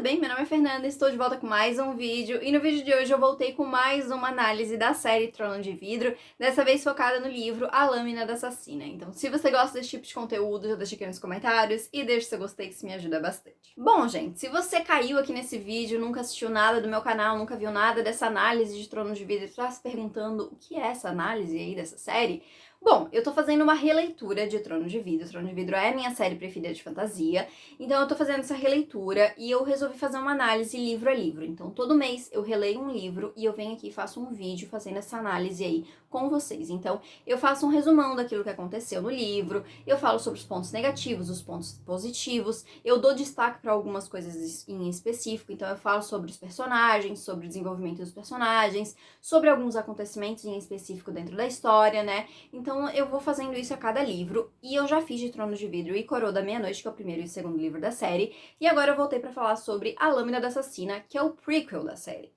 bem? Meu nome é Fernanda, estou de volta com mais um vídeo e no vídeo de hoje eu voltei com mais uma análise da série Trono de Vidro, dessa vez focada no livro A Lâmina da Assassina. Então, se você gosta desse tipo de conteúdo, já deixa aqui nos comentários e deixa seu gostei que isso me ajuda bastante. Bom, gente, se você caiu aqui nesse vídeo, nunca assistiu nada do meu canal, nunca viu nada dessa análise de Trono de Vidro e está se perguntando o que é essa análise aí dessa série, bom, eu tô fazendo uma releitura de Trono de Vidro. Trono de Vidro é a minha série preferida de fantasia, então eu tô fazendo essa releitura e eu resolvi fazer uma análise livro a livro. Então todo mês eu releio um livro e eu venho aqui e faço um vídeo fazendo essa análise aí com vocês. Então eu faço um resumão daquilo que aconteceu no livro, eu falo sobre os pontos negativos, os pontos positivos, eu dou destaque para algumas coisas em específico, então eu falo sobre os personagens, sobre o desenvolvimento dos personagens, sobre alguns acontecimentos em específico dentro da história, né? Então eu vou fazendo isso a cada livro, e eu já fiz de Trono de Vidro e Coroa da Meia-Noite, que é o primeiro e o segundo livro da série, e agora eu voltei pra falar sobre A Lâmina da Assassina, que é o prequel da série.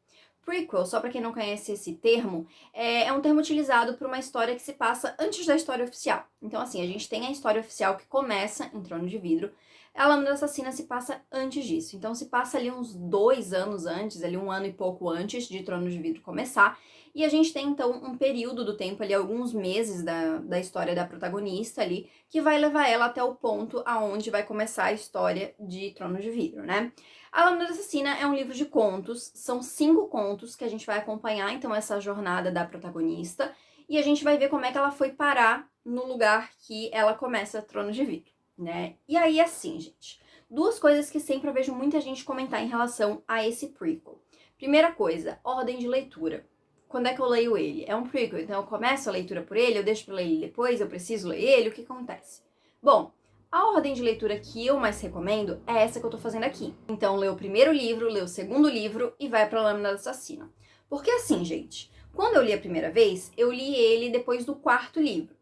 Prequel, só pra quem não conhece esse termo, é um termo utilizado para uma história que se passa antes da história oficial. Então assim, a gente tem a história oficial que começa em Trono de Vidro, A Lâmina da Assassina se passa antes disso. Então se passa ali uns 2 anos antes, ali 1 ano e pouco antes de Trono de Vidro começar, e a gente tem, então, um período do tempo ali, alguns meses da história da protagonista ali, que vai levar ela até o ponto aonde vai começar a história de Trono de Vidro, né? A Lâmina da Assassina é um livro de contos, são 5 contos que a gente vai acompanhar, então, essa jornada da protagonista, e a gente vai ver como é que ela foi parar no lugar que ela começa Trono de Vidro, né? E aí, assim, gente, 2 coisas que sempre eu vejo muita gente comentar em relação a esse prequel. Primeira coisa, ordem de leitura. Quando é que eu leio ele? É um prequel, então eu começo a leitura por ele, eu deixo pra ler ele depois, eu preciso ler ele, o que acontece? Bom, a ordem de leitura que eu mais recomendo é essa que eu tô fazendo aqui. Então lê o primeiro livro, lê o segundo livro e vai pra Lâmina da Assassina. Porque assim, gente, quando eu li a primeira vez, eu li ele depois do 4º livro.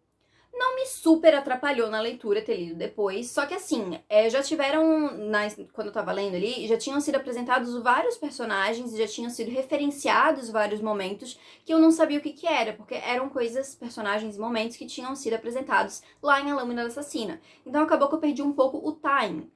Não me super atrapalhou na leitura ter lido depois, só que assim, já tiveram, quando eu tava lendo ali, já tinham sido apresentados vários personagens, já tinham sido referenciados vários momentos que eu não sabia o que era, porque eram coisas, personagens e momentos que tinham sido apresentados lá em A Lâmina da Assassina. Então acabou que eu perdi um pouco o time.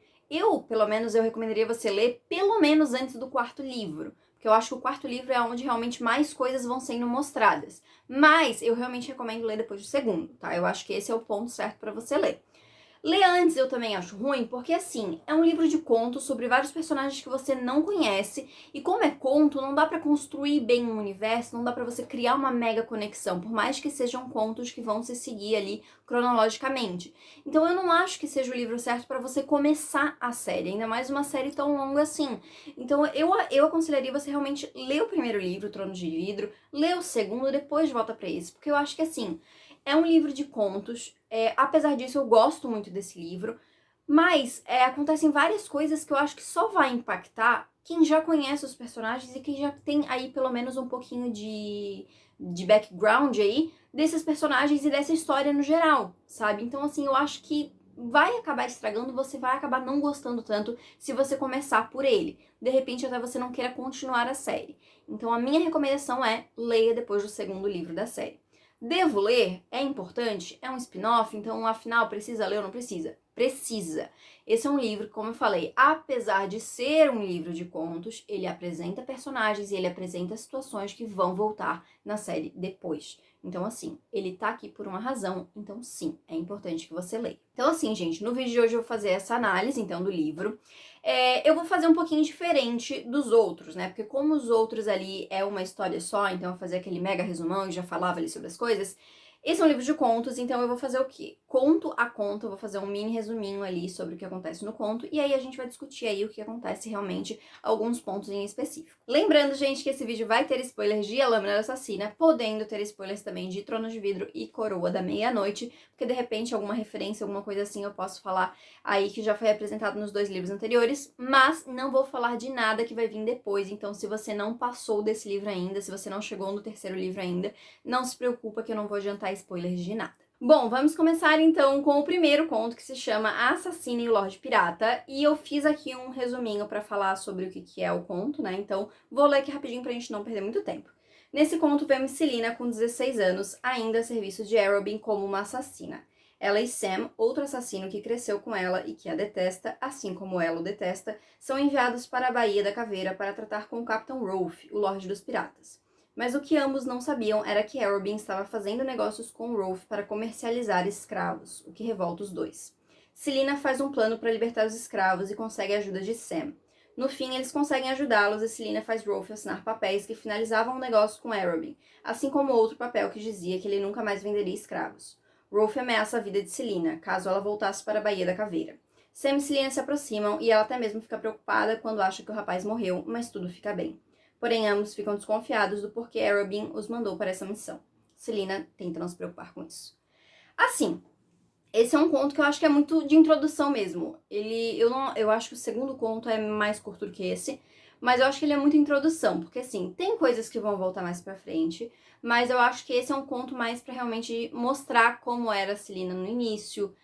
Pelo menos, eu recomendaria você ler pelo menos antes do 4º livro, porque eu acho que o 4º livro é onde realmente mais coisas vão sendo mostradas. Mas eu realmente recomendo ler depois do segundo, tá? Eu acho que esse é o ponto certo pra você ler. Ler antes eu também acho ruim, porque assim, é um livro de contos sobre vários personagens que você não conhece, e como é conto, não dá pra construir bem um universo, não dá pra você criar uma mega conexão, por mais que sejam contos que vão se seguir ali cronologicamente. Então eu não acho que seja o livro certo pra você começar a série, ainda mais uma série tão longa assim. Então eu aconselharia você realmente ler o primeiro livro, Trono de Vidro, ler o segundo e depois volta pra esse, porque eu acho que assim, é um livro de contos, apesar disso eu gosto muito desse livro, mas acontecem várias coisas que eu acho que só vai impactar quem já conhece os personagens e quem já tem aí pelo menos um pouquinho de background aí desses personagens e dessa história no geral, sabe? Então assim, eu acho que vai acabar estragando, você vai acabar não gostando tanto se você começar por ele. De repente até você não queira continuar a série. Então a minha recomendação é leia depois do segundo livro da série. Devo ler? É importante? É um spin-off? Então, afinal, precisa ler ou não precisa? Precisa. Esse é um livro, como eu falei, apesar de ser um livro de contos, ele apresenta personagens e ele apresenta situações que vão voltar na série depois. Então, assim, ele tá aqui por uma razão, então sim, é importante que você leia. Então, assim, gente, no vídeo de hoje eu vou fazer essa análise, então, do livro. Eu vou fazer um pouquinho diferente dos outros, né? Porque como os outros ali é uma história só, então eu vou fazer aquele mega resumão e já falava ali sobre as coisas. Esse é um livro de contos, então eu vou fazer o quê? Conto a conto, eu vou fazer um mini resuminho ali sobre o que acontece no conto, e aí a gente vai discutir aí o que acontece realmente, alguns pontos em específico. Lembrando, gente, que esse vídeo vai ter spoilers de A Lâmina da Assassina, podendo ter spoilers também de Trono de Vidro e Coroa da Meia-Noite, porque de repente alguma referência, alguma coisa assim eu posso falar aí que já foi apresentado nos 2 livros anteriores, mas não vou falar de nada que vai vir depois, então se você não passou desse livro ainda, se você não chegou no 3º livro ainda, não se preocupa que eu não vou adiantar spoilers de nada. Bom, vamos começar então com o primeiro conto, que se chama A Assassina e o Lorde Pirata, e eu fiz aqui um resuminho pra falar sobre o que é o conto, né, então vou ler aqui rapidinho pra gente não perder muito tempo. Nesse conto vemos Celina, com 16 anos, ainda a serviço de Arobin como uma assassina. Ela e Sam, outro assassino que cresceu com ela e que a detesta, assim como ela o detesta, são enviados para a Baía da Caveira para tratar com o Capitão Rolfe, o Lorde dos Piratas. Mas o que ambos não sabiam era que Arobin estava fazendo negócios com Rolfe para comercializar escravos, o que revolta os dois. Selina faz um plano para libertar os escravos e consegue a ajuda de Sam. No fim, eles conseguem ajudá-los e Selina faz Rolfe assinar papéis que finalizavam o negócio com Arobin, assim como outro papel que dizia que ele nunca mais venderia escravos. Rolfe ameaça a vida de Selina, caso ela voltasse para a Baía da Caveira. Sam e Selina se aproximam e ela até mesmo fica preocupada quando acha que o rapaz morreu, mas tudo fica bem. Porém, ambos ficam desconfiados do porquê Arobin os mandou para essa missão. Selina tenta não se preocupar com isso. Assim, esse é um conto que eu acho que é muito de introdução mesmo. Eu acho que o segundo conto é mais curto do que esse, mas eu acho que ele é muito introdução, porque assim, tem coisas que vão voltar mais pra frente, mas eu acho que esse é um conto mais pra realmente mostrar como era a Selina no início.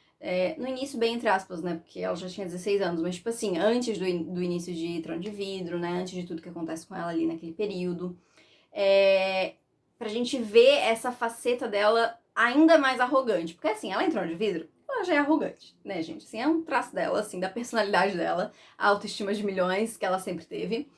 No início, bem entre aspas, né? Porque ela já tinha 16 anos, mas tipo assim, antes do início de Trono de Vidro, né? Antes de tudo que acontece com ela ali naquele período. Pra gente ver essa faceta dela ainda mais arrogante. Porque assim, ela entrou de vidro, ela já é arrogante, né, gente? Assim, é um traço dela, assim, da personalidade dela, a autoestima de milhões que ela sempre teve.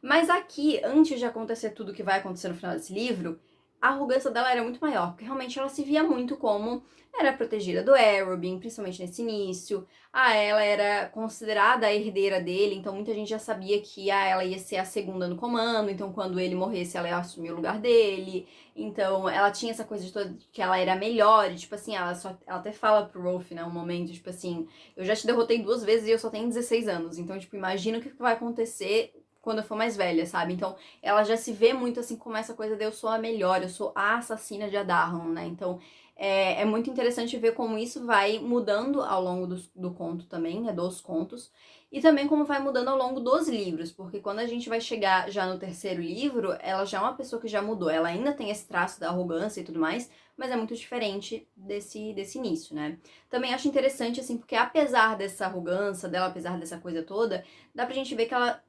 Mas aqui, antes de acontecer tudo que vai acontecer no final desse livro, a arrogância dela era muito maior, porque realmente ela se via muito como era protegida do Arobin, principalmente nesse início. Ela era considerada a herdeira dele, então muita gente já sabia que ela ia ser a segunda no comando, então quando ele morresse ela ia assumir o lugar dele. Então ela tinha essa coisa de toda que ela era melhor, e tipo assim, ela até fala pro Rolfe, né, um momento, tipo assim, eu já te derrotei 2 vezes e eu só tenho 16 anos, então tipo, imagina o que vai acontecer quando eu for mais velha, sabe? Então, ela já se vê muito assim como essa coisa de eu sou a melhor, eu sou a assassina de Adarlan, né? Então, é muito interessante ver como isso vai mudando ao longo do conto também, né? Dos contos. E também como vai mudando ao longo dos livros, porque quando a gente vai chegar já no terceiro livro, ela já é uma pessoa que já mudou. Ela ainda tem esse traço da arrogância e tudo mais, mas é muito diferente desse início, né? Também acho interessante, assim, porque apesar dessa arrogância dela, apesar dessa coisa toda, dá pra gente ver que ela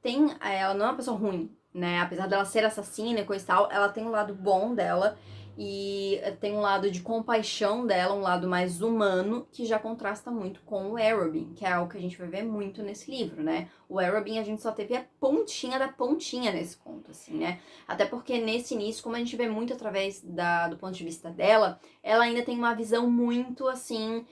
não é uma pessoa ruim, né? Apesar dela ser assassina e coisa e tal, ela tem um lado bom dela e tem um lado de compaixão dela, um lado mais humano, que já contrasta muito com o Arobin, que é algo que a gente vai ver muito nesse livro, né? O Arobin a gente só teve a pontinha da pontinha nesse conto, assim, né? Até porque nesse início, como a gente vê muito através do ponto de vista dela, ela ainda tem uma visão muito, assim,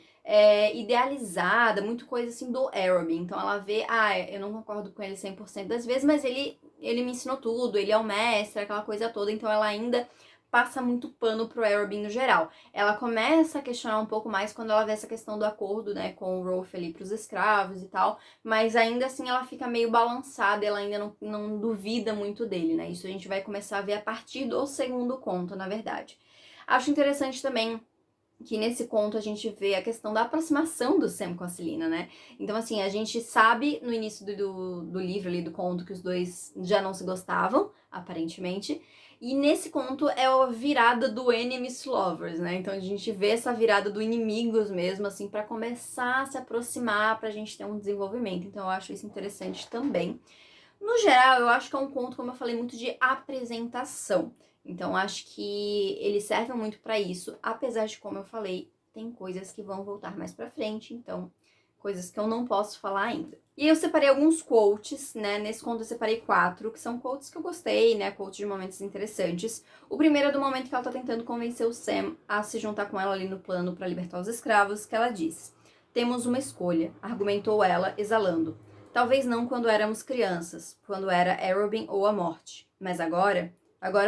idealizada, muito coisa assim do Arobin. Então ela vê, eu não concordo com ele 100% das vezes, mas ele me ensinou tudo, ele é o mestre, aquela coisa toda, então ela ainda passa muito pano pro Arobin no geral. Ela começa a questionar um pouco mais quando ela vê essa questão do acordo, né, com o Rolfe ali pros escravos e tal, mas ainda assim ela fica meio balançada, ela ainda não duvida muito dele, né? Isso a gente vai começar a ver a partir do segundo conto, na verdade. Acho interessante também que nesse conto a gente vê a questão da aproximação do Sam com a Selina, né? Então, assim, a gente sabe no início do livro ali, do conto, que os dois já não se gostavam, aparentemente. E nesse conto é a virada do enemies to lovers, né? Então a gente vê essa virada do inimigos mesmo, assim, pra começar a se aproximar, pra gente ter um desenvolvimento. Então eu acho isso interessante também. No geral, eu acho que é um conto, como eu falei, muito de apresentação. Então, acho que ele serve muito pra isso, apesar de, como eu falei, tem coisas que vão voltar mais pra frente, então, coisas que eu não posso falar ainda. E eu separei alguns quotes, né? Nesse conto eu separei 4, que são quotes que eu gostei, né? Quotes de momentos interessantes. O primeiro é do momento que ela tá tentando convencer o Sam a se juntar com ela ali no plano pra libertar os escravos, que ela diz: "Temos uma escolha", argumentou ela, exalando. "Talvez não quando éramos crianças, quando era Arobin ou a morte. Mas agora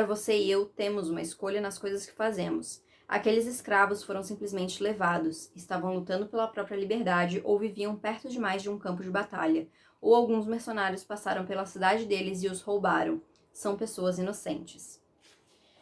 você e eu temos uma escolha nas coisas que fazemos. Aqueles escravos foram simplesmente levados, estavam lutando pela própria liberdade ou viviam perto demais de um campo de batalha. Ou alguns mercenários passaram pela cidade deles e os roubaram. São pessoas inocentes."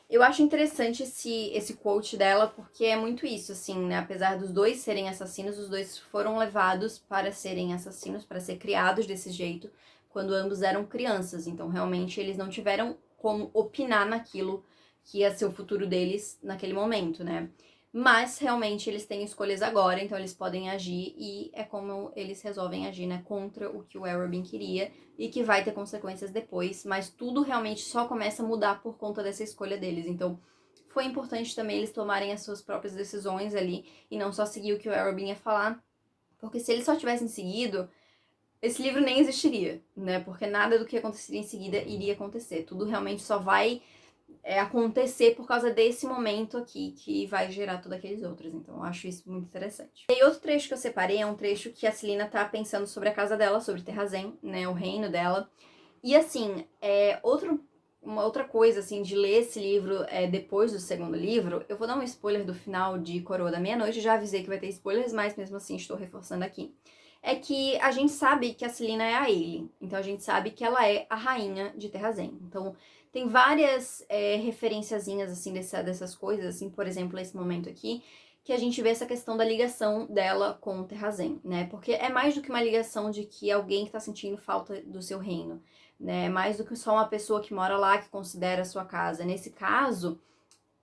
Eu acho interessante esse quote dela, porque é muito isso, assim, né? Apesar dos dois serem assassinos, os dois foram levados para serem assassinos, para ser criados desse jeito, quando ambos eram crianças. Então, realmente, eles não tiveram como opinar naquilo que ia ser o futuro deles naquele momento, né? Mas, realmente, eles têm escolhas agora, então eles podem agir, e é como eles resolvem agir, né? Contra o que o Arobin queria, e que vai ter consequências depois, mas tudo realmente só começa a mudar por conta dessa escolha deles. Então, foi importante também eles tomarem as suas próprias decisões ali e não só seguir o que o Arobin ia falar, porque se eles só tivessem seguido, esse livro nem existiria, né? Porque nada do que aconteceria em seguida iria acontecer. Tudo realmente só vai acontecer por causa desse momento aqui que vai gerar todos aqueles outros. Então eu acho isso muito interessante. E outro trecho que eu separei é um trecho que a Celina tá pensando sobre a casa dela, sobre Terrazen, né? O reino dela. E assim, uma outra coisa, assim, de ler esse livro depois do segundo livro, eu vou dar um spoiler do final de Coroa da Meia-Noite, já avisei que vai ter spoilers, mas mesmo assim estou reforçando aqui. É que a gente sabe que a Celina é a Ailey, então a gente sabe que ela é a rainha de Terrazen. Então tem várias referenciazinhas, assim, dessas coisas, assim, por exemplo, esse momento aqui, que a gente vê essa questão da ligação dela com Terrazen, né? Porque é mais do que uma ligação de que alguém que tá sentindo falta do seu reino, né? Mais do que só uma pessoa que mora lá, que considera a sua casa. Nesse caso,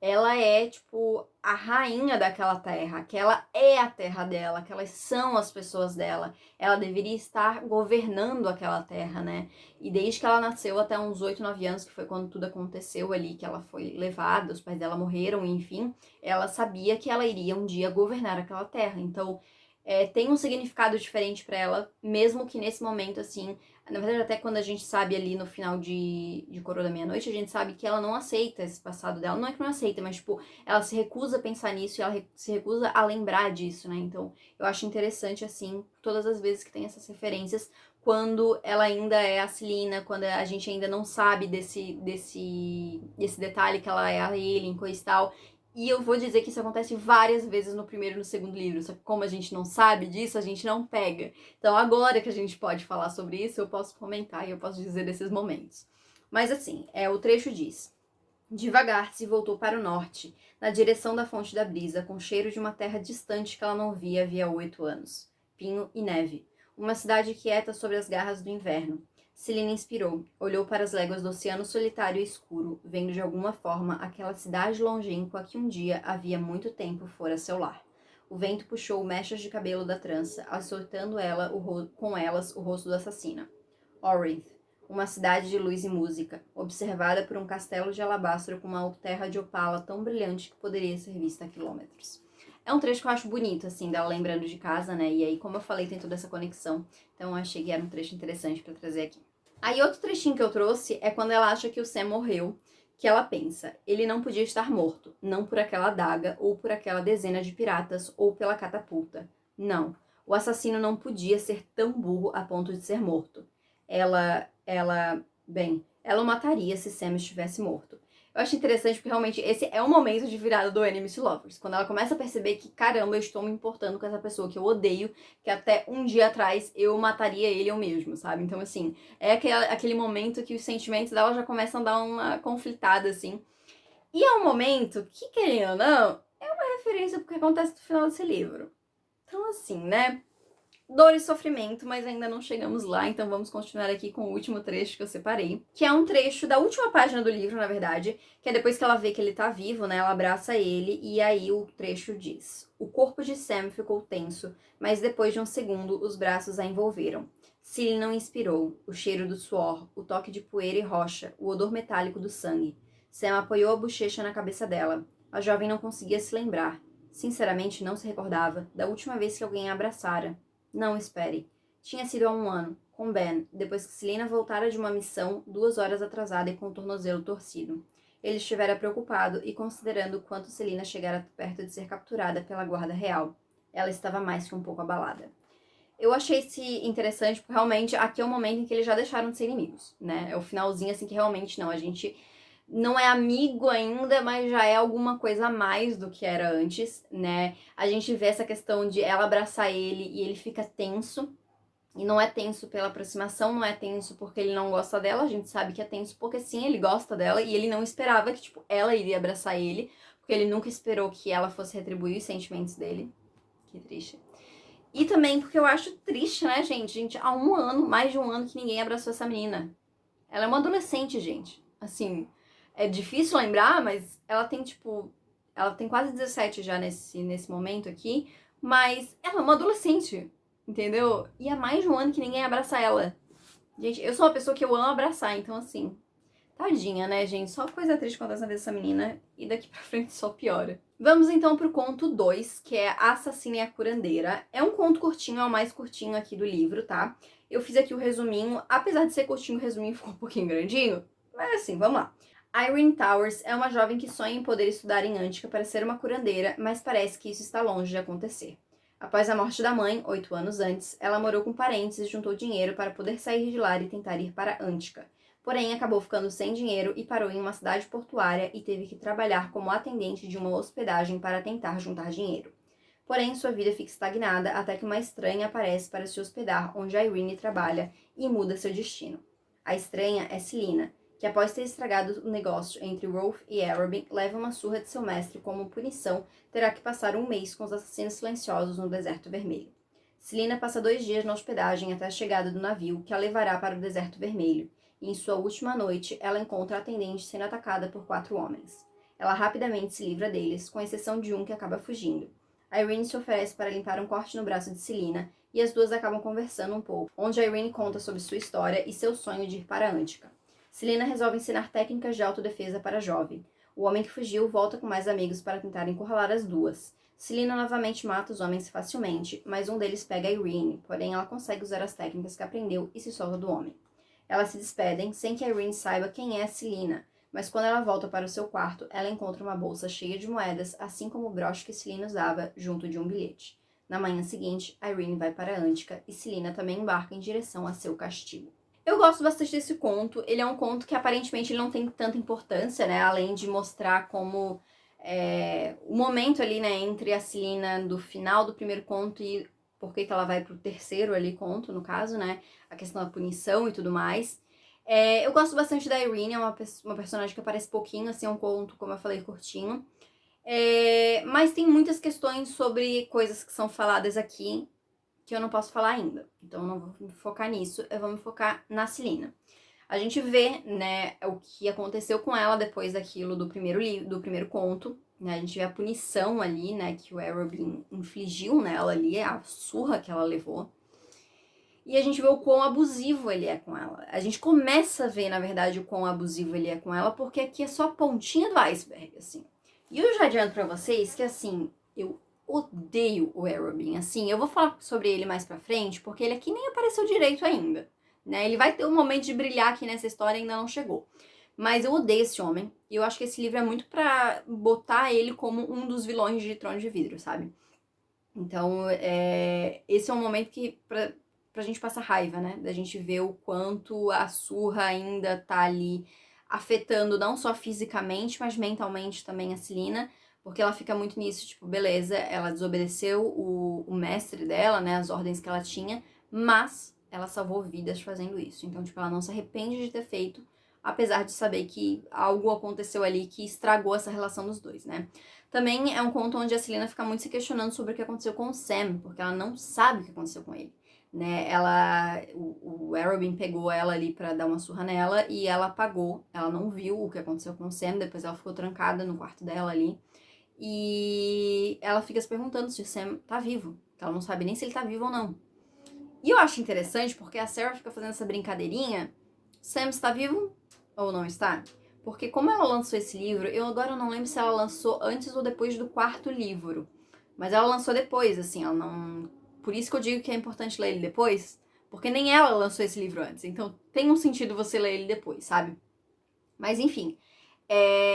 ela é, tipo, a rainha daquela terra, aquela é a terra dela, aquelas são as pessoas dela. Ela deveria estar governando aquela terra, né? E desde que ela nasceu até uns 8, 9 anos, que foi quando tudo aconteceu ali, que ela foi levada, os pais dela morreram, enfim, ela sabia que ela iria um dia governar aquela terra. Então, tem um significado diferente para ela, mesmo que nesse momento, assim, na verdade, até quando a gente sabe ali no final de Coroa da Meia-Noite, a gente sabe que ela não aceita esse passado dela. Não é que não aceita, mas, tipo, ela se recusa a pensar nisso e ela se recusa a lembrar disso, né? Então, eu acho interessante, assim, todas as vezes que tem essas referências, quando ela ainda é a Celina, quando a gente ainda não sabe desse detalhe que ela é a Aelin, coisa e tal. E eu vou dizer que isso acontece várias vezes no primeiro e no segundo livro, só que como a gente não sabe disso, a gente não pega. Então agora que a gente pode falar sobre isso, eu posso comentar e eu posso dizer desses momentos. Mas assim, o trecho diz: devagar se voltou para o norte, na direção da fonte da brisa, com cheiro de uma terra distante que ela não via havia 8 anos. Pinho e neve. Uma cidade quieta sobre as garras do inverno. Celina inspirou, olhou para as léguas do oceano solitário e escuro, vendo de alguma forma aquela cidade longínqua que um dia, havia muito tempo, fora seu lar. O vento puxou mechas de cabelo da trança, açoitando com elas o rosto do assassino. Orith, uma cidade de luz e música, observada por um castelo de alabastro com uma terra de opala tão brilhante que poderia ser vista a quilômetros. É um trecho que eu acho bonito, assim, dela lembrando de casa, né? E aí, como eu falei, tem toda essa conexão. Então, eu achei que era um trecho interessante pra trazer aqui. Aí, outro trechinho que eu trouxe é quando ela acha que o Sam morreu, que ela pensa, ele não podia estar morto, não por aquela adaga, ou por aquela dezena de piratas, ou pela catapulta. Não, o assassino não podia ser tão burro a ponto de ser morto. Ela o mataria se Sam estivesse morto. Eu acho interessante porque realmente esse é o momento de virada do Enemies to Lovers. Quando ela começa a perceber que, caramba, eu estou me importando com essa pessoa que eu odeio, que até um dia atrás eu mataria ele eu mesmo, sabe? Então, assim, é aquele momento que os sentimentos dela já começam a dar uma conflitada, assim. E é um momento que, querendo ou não, é uma referência pro que acontece no final desse livro. Então, assim, né? Dor e sofrimento, mas ainda não chegamos lá, então vamos continuar aqui com o último trecho que eu separei, que é um trecho da última página do livro, na verdade, que é depois que ela vê que ele tá vivo, né, ela abraça ele, e aí o trecho diz: o corpo de Sam ficou tenso, mas depois de um segundo, os braços a envolveram. Cillian não inspirou, o cheiro do suor, o toque de poeira e rocha, o odor metálico do sangue. Sam apoiou a bochecha na cabeça dela. A jovem não conseguia se lembrar. Sinceramente, não se recordava da última vez que alguém a abraçara. Não, espere. Tinha sido há 1 ano, com Ben, depois que Celina voltara de uma missão 2 horas atrasada e com o tornozelo torcido. Ele estivera preocupado e considerando quanto Celina chegara perto de ser capturada pela guarda real. Ela estava mais que um pouco abalada. Eu achei esse interessante porque realmente aqui é o momento em que eles já deixaram de ser inimigos, né? É o finalzinho assim que realmente não, a gente não é amigo ainda, mas já é alguma coisa a mais do que era antes, né? A gente vê essa questão de ela abraçar ele e ele fica tenso. E não é tenso pela aproximação, não é tenso porque ele não gosta dela, a gente sabe que é tenso porque sim, ele gosta dela e ele não esperava que, tipo, ela iria abraçar ele, porque ele nunca esperou que ela fosse retribuir os sentimentos dele. Que triste. E também porque eu acho triste, né, gente? Gente, há 1 ano, mais de 1 ano que ninguém abraçou essa menina. Ela é uma adolescente, gente. Assim, é difícil lembrar, mas ela tem, tipo... Ela tem quase 17 já nesse momento aqui. Mas ela é uma adolescente, entendeu? E há mais de 1 ano que ninguém abraça ela. Gente, eu sou uma pessoa que eu amo abraçar, então assim... Tadinha, né, gente? Só coisa triste acontece na vida dessa menina e daqui pra frente só piora. Vamos então pro conto 2, que é A Assassina e a Curandeira. É um conto curtinho, é o mais curtinho aqui do livro, tá? Eu fiz aqui o resuminho, apesar de ser curtinho, o resuminho ficou um pouquinho grandinho, mas assim, vamos lá. Irene Towers é uma jovem que sonha em poder estudar em Antica para ser uma curandeira, mas parece que isso está longe de acontecer. Após a morte da mãe, 8 anos antes, ela morou com parentes e juntou dinheiro para poder sair de lá e tentar ir para Antica. Porém, acabou ficando sem dinheiro e parou em uma cidade portuária e teve que trabalhar como atendente de uma hospedagem para tentar juntar dinheiro. Porém, sua vida fica estagnada até que uma estranha aparece para se hospedar onde a Irene trabalha e muda seu destino. A estranha é Selina, que após ter estragado o negócio entre Rolf e Arobin, leva uma surra de seu mestre como punição, terá que passar um mês com os assassinos silenciosos no Deserto Vermelho. Selina passa 2 dias na hospedagem até a chegada do navio, que a levará para o Deserto Vermelho, e em sua última noite, ela encontra a atendente sendo atacada por 4 homens. Ela rapidamente se livra deles, com exceção de um que acaba fugindo. A Irene se oferece para limpar um corte no braço de Selina, e as duas acabam conversando um pouco, onde a Irene conta sobre sua história e seu sonho de ir para Antica. Selina resolve ensinar técnicas de autodefesa para a jovem. O homem que fugiu volta com mais amigos para tentar encurralar as duas. Selina novamente mata os homens facilmente, mas um deles pega a Irene, porém ela consegue usar as técnicas que aprendeu e se solta do homem. Elas se despedem sem que a Irene saiba quem é Selina, mas quando ela volta para o seu quarto, ela encontra uma bolsa cheia de moedas, assim como o broche que Selina usava junto de um bilhete. Na manhã seguinte, a Irene vai para Antica e Selina também embarca em direção a seu castigo. Eu gosto bastante desse conto. Ele é um conto que aparentemente ele não tem tanta importância, né? Além de mostrar como o momento ali, né, entre a Selina do final do primeiro conto e por que ela vai pro terceiro ali conto, no caso, né? A questão da punição e tudo mais. Eu gosto bastante da Irene, é uma personagem que aparece pouquinho, assim, é um conto, como eu falei, curtinho. Mas tem muitas questões sobre coisas que são faladas aqui que eu não posso falar ainda. Então eu não vou me focar nisso, eu vou me focar na Selina. A gente vê, né, o que aconteceu com ela depois daquilo do primeiro conto, né? A gente vê a punição ali, né, que o Arobin infligiu nela ali, a surra que ela levou. E a gente vê o quão abusivo ele é com ela. A gente começa a ver, na verdade, o quão abusivo ele é com ela, porque aqui é só a pontinha do iceberg, assim. E eu já adianto pra vocês que, assim, eu odeio o Arobin, assim. Eu vou falar sobre ele mais pra frente, porque ele aqui nem apareceu direito ainda, né? Ele vai ter um momento de brilhar aqui nessa história e ainda não chegou. Mas eu odeio esse homem, e eu acho que esse livro é muito pra botar ele como um dos vilões de Trono de Vidro, sabe? Então, esse é um momento que, pra gente passar raiva, né? Da gente ver o quanto a surra ainda tá ali afetando não só fisicamente, mas mentalmente também a Selina, porque ela fica muito nisso, tipo, beleza, ela desobedeceu o mestre dela, né, as ordens que ela tinha, mas ela salvou vidas fazendo isso. Então, tipo, ela não se arrepende de ter feito, apesar de saber que algo aconteceu ali que estragou essa relação dos dois, né? Também é um conto onde a Selina fica muito se questionando sobre o que aconteceu com o Sam, porque ela não sabe o que aconteceu com ele, né? O Arobin pegou ela ali pra dar uma surra nela e ela apagou. Ela não viu o que aconteceu com o Sam, depois ela ficou trancada no quarto dela ali. E ela fica se perguntando se o Sam tá vivo, ela não sabe nem se ele tá vivo ou não. E eu acho interessante porque a Sarah fica fazendo essa brincadeirinha, Sam está vivo ou não está? Porque como ela lançou esse livro, eu agora não lembro se ela lançou antes ou depois do 4º livro. Mas ela lançou depois, assim, ela não... Por isso que eu digo que é importante ler ele depois, porque nem ela lançou esse livro antes. Então tem um sentido você ler ele depois, sabe? Mas enfim.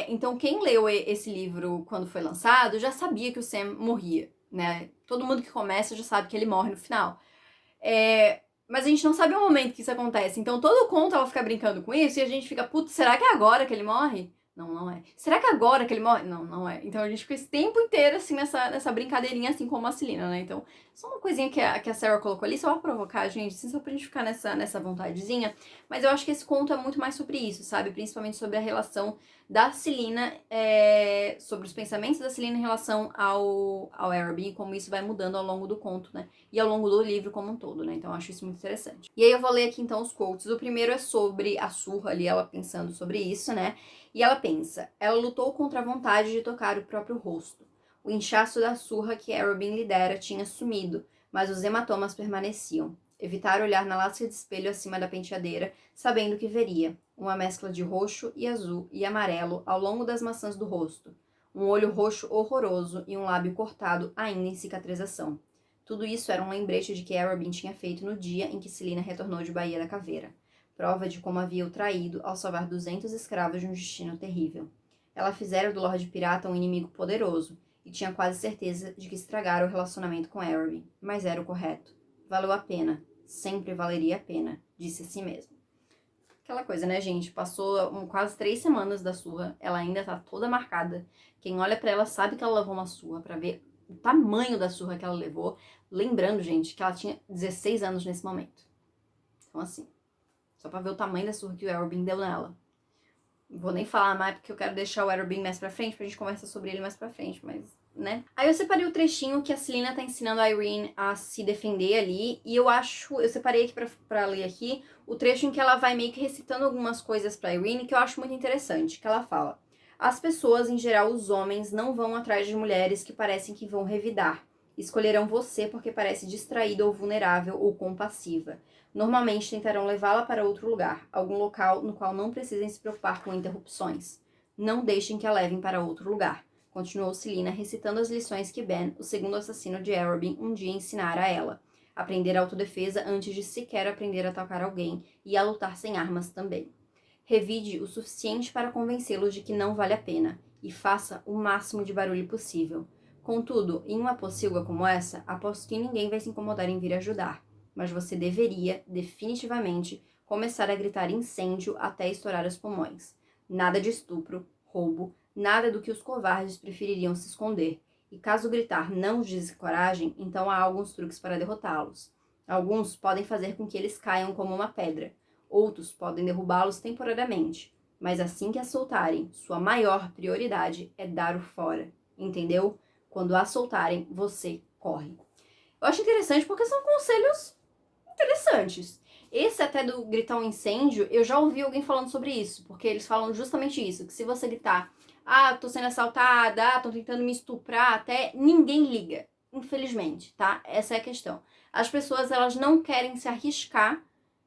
Então quem leu esse livro quando foi lançado já sabia que o Sam morria, né? Todo mundo que começa já sabe que ele morre no final. Mas a gente não sabe o momento que isso acontece. Então todo conto ela fica brincando com isso e a gente fica, putz, será que é agora que ele morre? Não, não é. Será que é agora que ele morre? Não, não é. Então a gente fica esse tempo inteiro, assim, nessa brincadeirinha, assim como a Selina, né? Então, só uma coisinha que a Sarah colocou ali, só pra provocar a gente, assim, só pra gente ficar nessa vontadezinha. Mas eu acho que esse conto é muito mais sobre isso, sabe? Principalmente sobre a relação da Selina, sobre os pensamentos da Selina em relação ao Arobin e como isso vai mudando ao longo do conto, né? E ao longo do livro como um todo, né? Então eu acho isso muito interessante. E aí eu vou ler aqui então os quotes. O primeiro é sobre a surra ali, ela pensando sobre isso, né? E ela pensa, ela lutou contra a vontade de tocar o próprio rosto. O inchaço da surra que Arobin lhe dera tinha sumido, mas os hematomas permaneciam. Evitar olhar na lasca de espelho acima da penteadeira, sabendo que veria uma mescla de roxo e azul e amarelo ao longo das maçãs do rosto, um olho roxo horroroso e um lábio cortado ainda em cicatrização. Tudo isso era um lembrete de que Arobin tinha feito no dia em que Selina retornou de Baía da Caveira. Prova de como havia o traído ao salvar 200 escravos de um destino terrível. Ela fizera do Lorde Pirata um inimigo poderoso, e tinha quase certeza de que estragara o relacionamento com Arobin, mas era o correto. Valeu a pena. Sempre valeria a pena, disse a si mesmo. Aquela coisa, né, gente? Passou quase 3 semanas da surra, ela ainda tá toda marcada. Quem olha pra ela sabe que ela levou uma surra, pra ver o tamanho da surra que ela levou. Lembrando, gente, que ela tinha 16 anos nesse momento. Então, assim, só pra ver o tamanho da surra que o Arobin deu nela. Não vou nem falar mais porque eu quero deixar o Arobin mais pra frente, pra gente conversar sobre ele mais pra frente, mas, né? Aí eu separei o trechinho que a Selina tá ensinando a Irene a se defender ali, e eu separei aqui pra ler aqui, o trecho em que ela vai meio que recitando algumas coisas pra Irene, que eu acho muito interessante, que ela fala: as pessoas, em geral os homens, não vão atrás de mulheres que parecem que vão revidar. Escolherão você porque parece distraída ou vulnerável ou compassiva. Normalmente tentarão levá-la para outro lugar, algum local no qual não precisem se preocupar com interrupções. Não deixem que a levem para outro lugar, continuou Selina, recitando as lições que Ben, o segundo assassino de Arobin, um dia ensinara a ela. Aprender autodefesa antes de sequer aprender a atacar alguém e a lutar sem armas também. Revide o suficiente para convencê-lo de que não vale a pena, e faça o máximo de barulho possível. Contudo, em uma pocilga como essa, aposto que ninguém vai se incomodar em vir ajudar. Mas você deveria, definitivamente, começar a gritar incêndio até estourar os pulmões. Nada de estupro, roubo, nada do que os covardes prefeririam se esconder. E caso gritar não os desencorajem, então há alguns truques para derrotá-los. Alguns podem fazer com que eles caiam como uma pedra. Outros podem derrubá-los temporariamente. Mas assim que a soltarem, sua maior prioridade é dar o fora. Entendeu? Quando a soltarem, você corre. Eu acho interessante porque são conselhos interessantes. Esse até do gritar um incêndio, eu já ouvi alguém falando sobre isso, porque eles falam justamente isso, que se você gritar, tô sendo assaltada, tô tentando me estuprar, até ninguém liga, infelizmente, tá? Essa é a questão. As pessoas, elas não querem se arriscar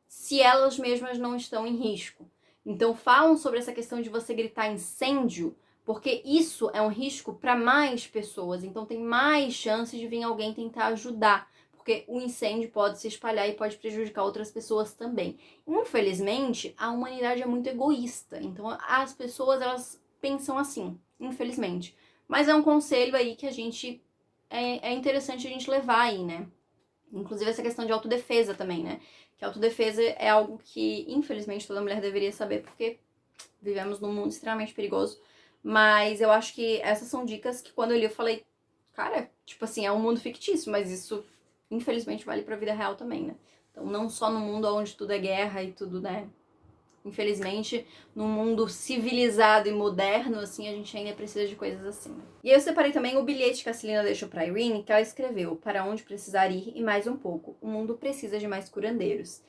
se elas mesmas não estão em risco. Então falam sobre essa questão de você gritar incêndio, porque isso é um risco para mais pessoas, então tem mais chances de vir alguém tentar ajudar, porque o incêndio pode se espalhar e pode prejudicar outras pessoas também. Infelizmente, a humanidade é muito egoísta, então as pessoas, elas pensam assim, infelizmente. Mas é um conselho aí que a gente, é interessante a gente levar aí, né? Inclusive essa questão de autodefesa também, né? Que autodefesa é algo que, infelizmente, toda mulher deveria saber, porque vivemos num mundo extremamente perigoso. Mas eu acho que essas são dicas que quando eu li eu falei, cara, tipo assim, é um mundo fictício, mas isso, infelizmente, vale pra vida real também, né? Então, não só no mundo onde tudo é guerra e tudo, né? Infelizmente, num mundo civilizado e moderno, assim, a gente ainda precisa de coisas assim. E eu separei também o bilhete que a Selina deixou pra Irene, que ela escreveu: para onde precisar ir e mais um pouco. O mundo precisa de mais curandeiros.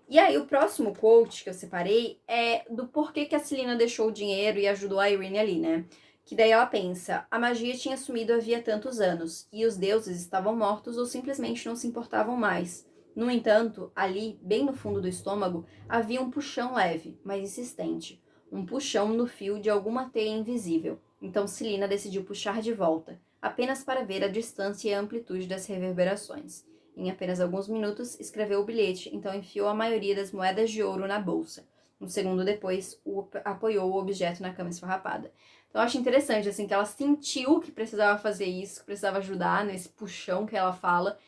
E aí, o próximo quote que eu separei é do porquê que a Selina deixou o dinheiro e ajudou a Irene ali, né? Que daí ela pensa: a magia tinha sumido havia tantos anos, e os deuses estavam mortos ou simplesmente não se importavam mais. No entanto, ali, bem no fundo do estômago, havia um puxão leve, mas insistente. Um puxão no fio de alguma teia invisível. Então Selina decidiu puxar de volta, apenas para ver a distância e a amplitude das reverberações. Em apenas alguns minutos, escreveu o bilhete, então enfiou a maioria das moedas de ouro na bolsa. Um segundo depois, apoiou o objeto na cama esfarrapada. Então eu acho interessante, assim, que ela sentiu que precisava fazer isso, que precisava ajudar nesse puxão que ela fala,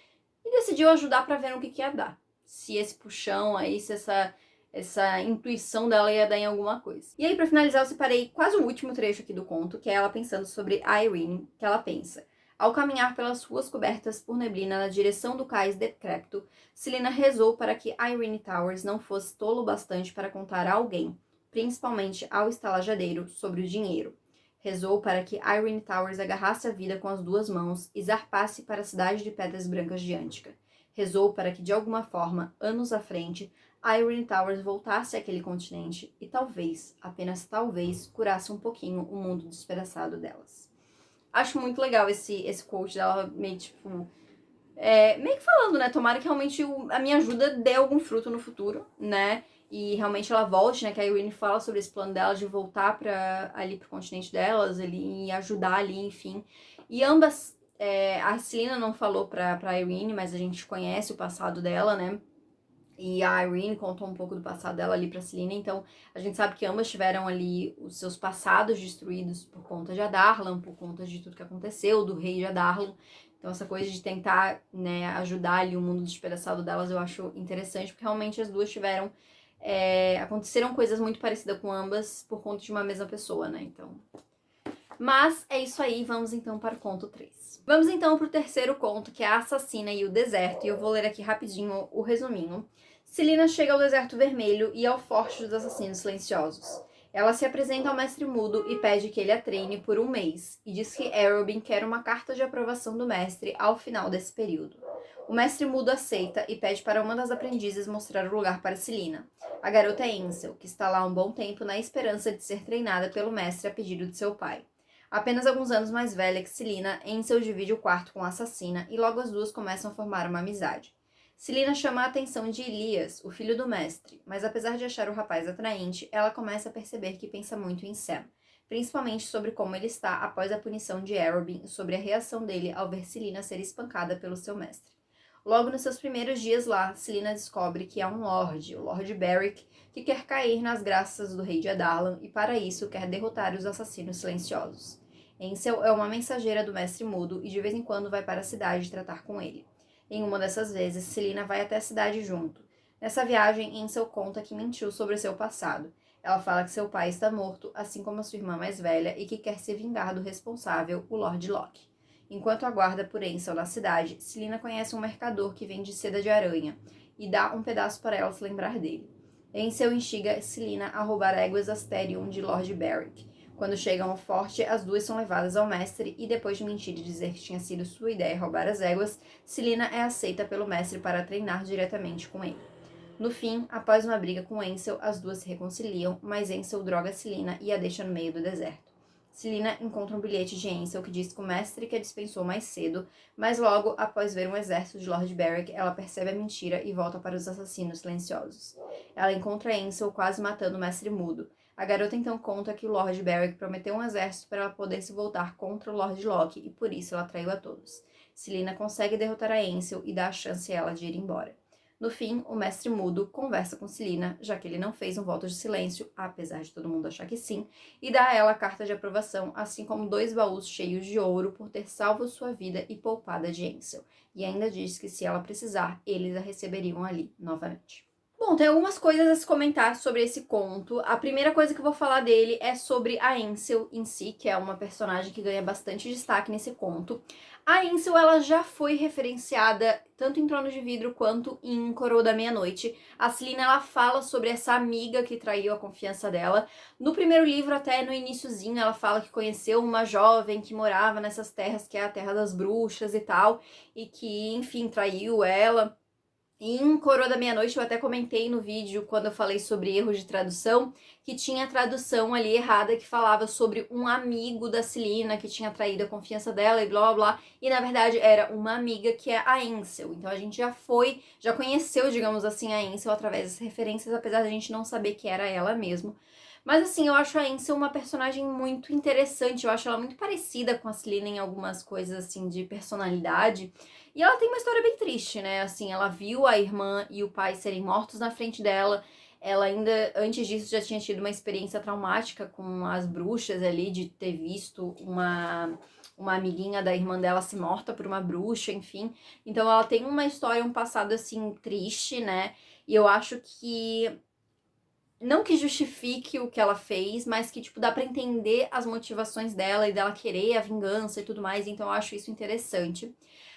e decidiu ajudar para ver no que ia dar. Se esse puxão aí, se essa intuição dela ia dar em alguma coisa. E aí, para finalizar, eu separei quase o último trecho aqui do conto, que é ela pensando sobre a Irene, que ela pensa: ao caminhar pelas ruas cobertas por neblina na direção do cais decrépito, Selina rezou para que Irene Towers não fosse tolo bastante para contar a alguém, principalmente ao estalajadeiro, sobre o dinheiro. Rezou para que Irene Towers agarrasse a vida com as 2 mãos e zarpasse para a cidade de Pedras Brancas de Antica. Rezou para que, de alguma forma, anos à frente, Irene Towers voltasse àquele continente e talvez, apenas talvez, curasse um pouquinho o mundo despedaçado delas. Acho muito legal esse quote dela, meio tipo... meio que falando, né, tomara que realmente a minha ajuda dê algum fruto no futuro, né, e realmente ela volte, né, que a Irene fala sobre esse plano dela de voltar ali pro continente delas, ali, e ajudar ali, enfim. E ambas, a Celina não falou pra Irene, mas a gente conhece o passado dela, né, e a Irene contou um pouco do passado dela ali pra Celina, então a gente sabe que ambas tiveram ali os seus passados destruídos por conta de Adarlan, por conta de tudo que aconteceu, do rei de Adarlan. Então essa coisa de tentar, né, ajudar ali o mundo despedaçado delas eu acho interessante, porque realmente as duas tiveram... aconteceram coisas muito parecidas com ambas por conta de uma mesma pessoa, né, então... Mas é isso aí, vamos então para o conto 3. Vamos então para o terceiro conto, que é A Assassina e o Deserto, e eu vou ler aqui rapidinho o resuminho. Celina chega ao Deserto Vermelho e ao Forte dos Assassinos Silenciosos. Ela se apresenta ao Mestre Mudo e pede que ele a treine por um mês, e diz que Arobin quer uma carta de aprovação do mestre ao final desse período. O Mestre Mudo aceita e pede para uma das aprendizes mostrar o lugar para Celina. A garota é Ansel, que está lá há um bom tempo na esperança de ser treinada pelo mestre a pedido de seu pai. Apenas alguns anos mais velha que Celina, Ansel divide o quarto com a assassina e logo as duas começam a formar uma amizade. Celina chama a atenção de Elias, o filho do mestre, mas apesar de achar o rapaz atraente, ela começa a perceber que pensa muito em Sam, principalmente sobre como ele está após a punição de Arobin e sobre a reação dele ao ver Celina ser espancada pelo seu mestre. Logo nos seus primeiros dias lá, Celina descobre que há um Lorde, o Lord Beric, que quer cair nas graças do rei de Adarlan e para isso quer derrotar os assassinos silenciosos. Ansel é uma mensageira do Mestre Mudo e de vez em quando vai para a cidade tratar com ele. Em uma dessas vezes, Celina vai até a cidade junto. Nessa viagem, Ansel conta que mentiu sobre seu passado. Ela fala que seu pai está morto, assim como a sua irmã mais velha, e que quer se vingar do responsável, o Lord Locke. Enquanto aguarda por Ansel na cidade, Celina conhece um mercador que vende seda de aranha e dá um pedaço para ela se lembrar dele. Ansel instiga Celina a roubar éguas Asterion de Lord Beric. Quando chegam ao forte, as duas são levadas ao mestre e depois de mentir e dizer que tinha sido sua ideia roubar as éguas, Celina é aceita pelo mestre para treinar diretamente com ele. No fim, após uma briga com Ansel, as duas se reconciliam, mas Ansel droga Celina e a deixa no meio do deserto. Celina encontra um bilhete de Ansel que diz que o mestre que a dispensou mais cedo, mas logo, após ver um exército de Lord Beric, ela percebe a mentira e volta para os assassinos silenciosos. Ela encontra Ansel quase matando o mestre mudo. A garota então conta que o Lord Beric prometeu um exército para ela poder se voltar contra o Lord Locke e por isso ela traiu a todos. Celina consegue derrotar a Ansel e dá a chance a ela de ir embora. No fim, o mestre mudo conversa com Celina, já que ele não fez um voto de silêncio, apesar de todo mundo achar que sim, e dá a ela a carta de aprovação, assim como 2 baús cheios de ouro por ter salvo sua vida e poupada de Ansel. E ainda diz que se ela precisar, eles a receberiam ali novamente. Bom, tem algumas coisas a se comentar sobre esse conto. A primeira coisa que eu vou falar dele é sobre a Ansel em si, que é uma personagem que ganha bastante destaque nesse conto. A Ansel, ela já foi referenciada tanto em Trono de Vidro quanto em Coroa da Meia-Noite. A Celina, ela fala sobre essa amiga que traiu a confiança dela. No primeiro livro, até no iniciozinho, ela fala que conheceu uma jovem que morava nessas terras, que é a Terra das Bruxas e tal, e que, enfim, traiu ela. Em Coroa da Meia-Noite, eu até comentei no vídeo, quando eu falei sobre erros de tradução, que tinha tradução ali errada que falava sobre um amigo da Celina que tinha traído a confiança dela e blá blá blá, e na verdade era uma amiga que é a Ansel. Então a gente já conheceu, digamos assim, a Ansel através das referências, apesar de a gente não saber que era ela mesmo. Mas assim, eu acho a Ansel uma personagem muito interessante, eu acho ela muito parecida com a Celina em algumas coisas assim de personalidade. E ela tem uma história bem triste, né? Assim, ela viu a irmã e o pai serem mortos na frente dela. Ela ainda, antes disso, já tinha tido uma experiência traumática com as bruxas ali, de ter visto uma amiguinha da irmã dela se morta por uma bruxa, enfim. Então ela tem uma história, um passado, assim, triste, né? E eu acho que... não que justifique o que ela fez, mas que, tipo, dá pra entender as motivações dela e dela querer a vingança e tudo mais. Então eu acho isso interessante.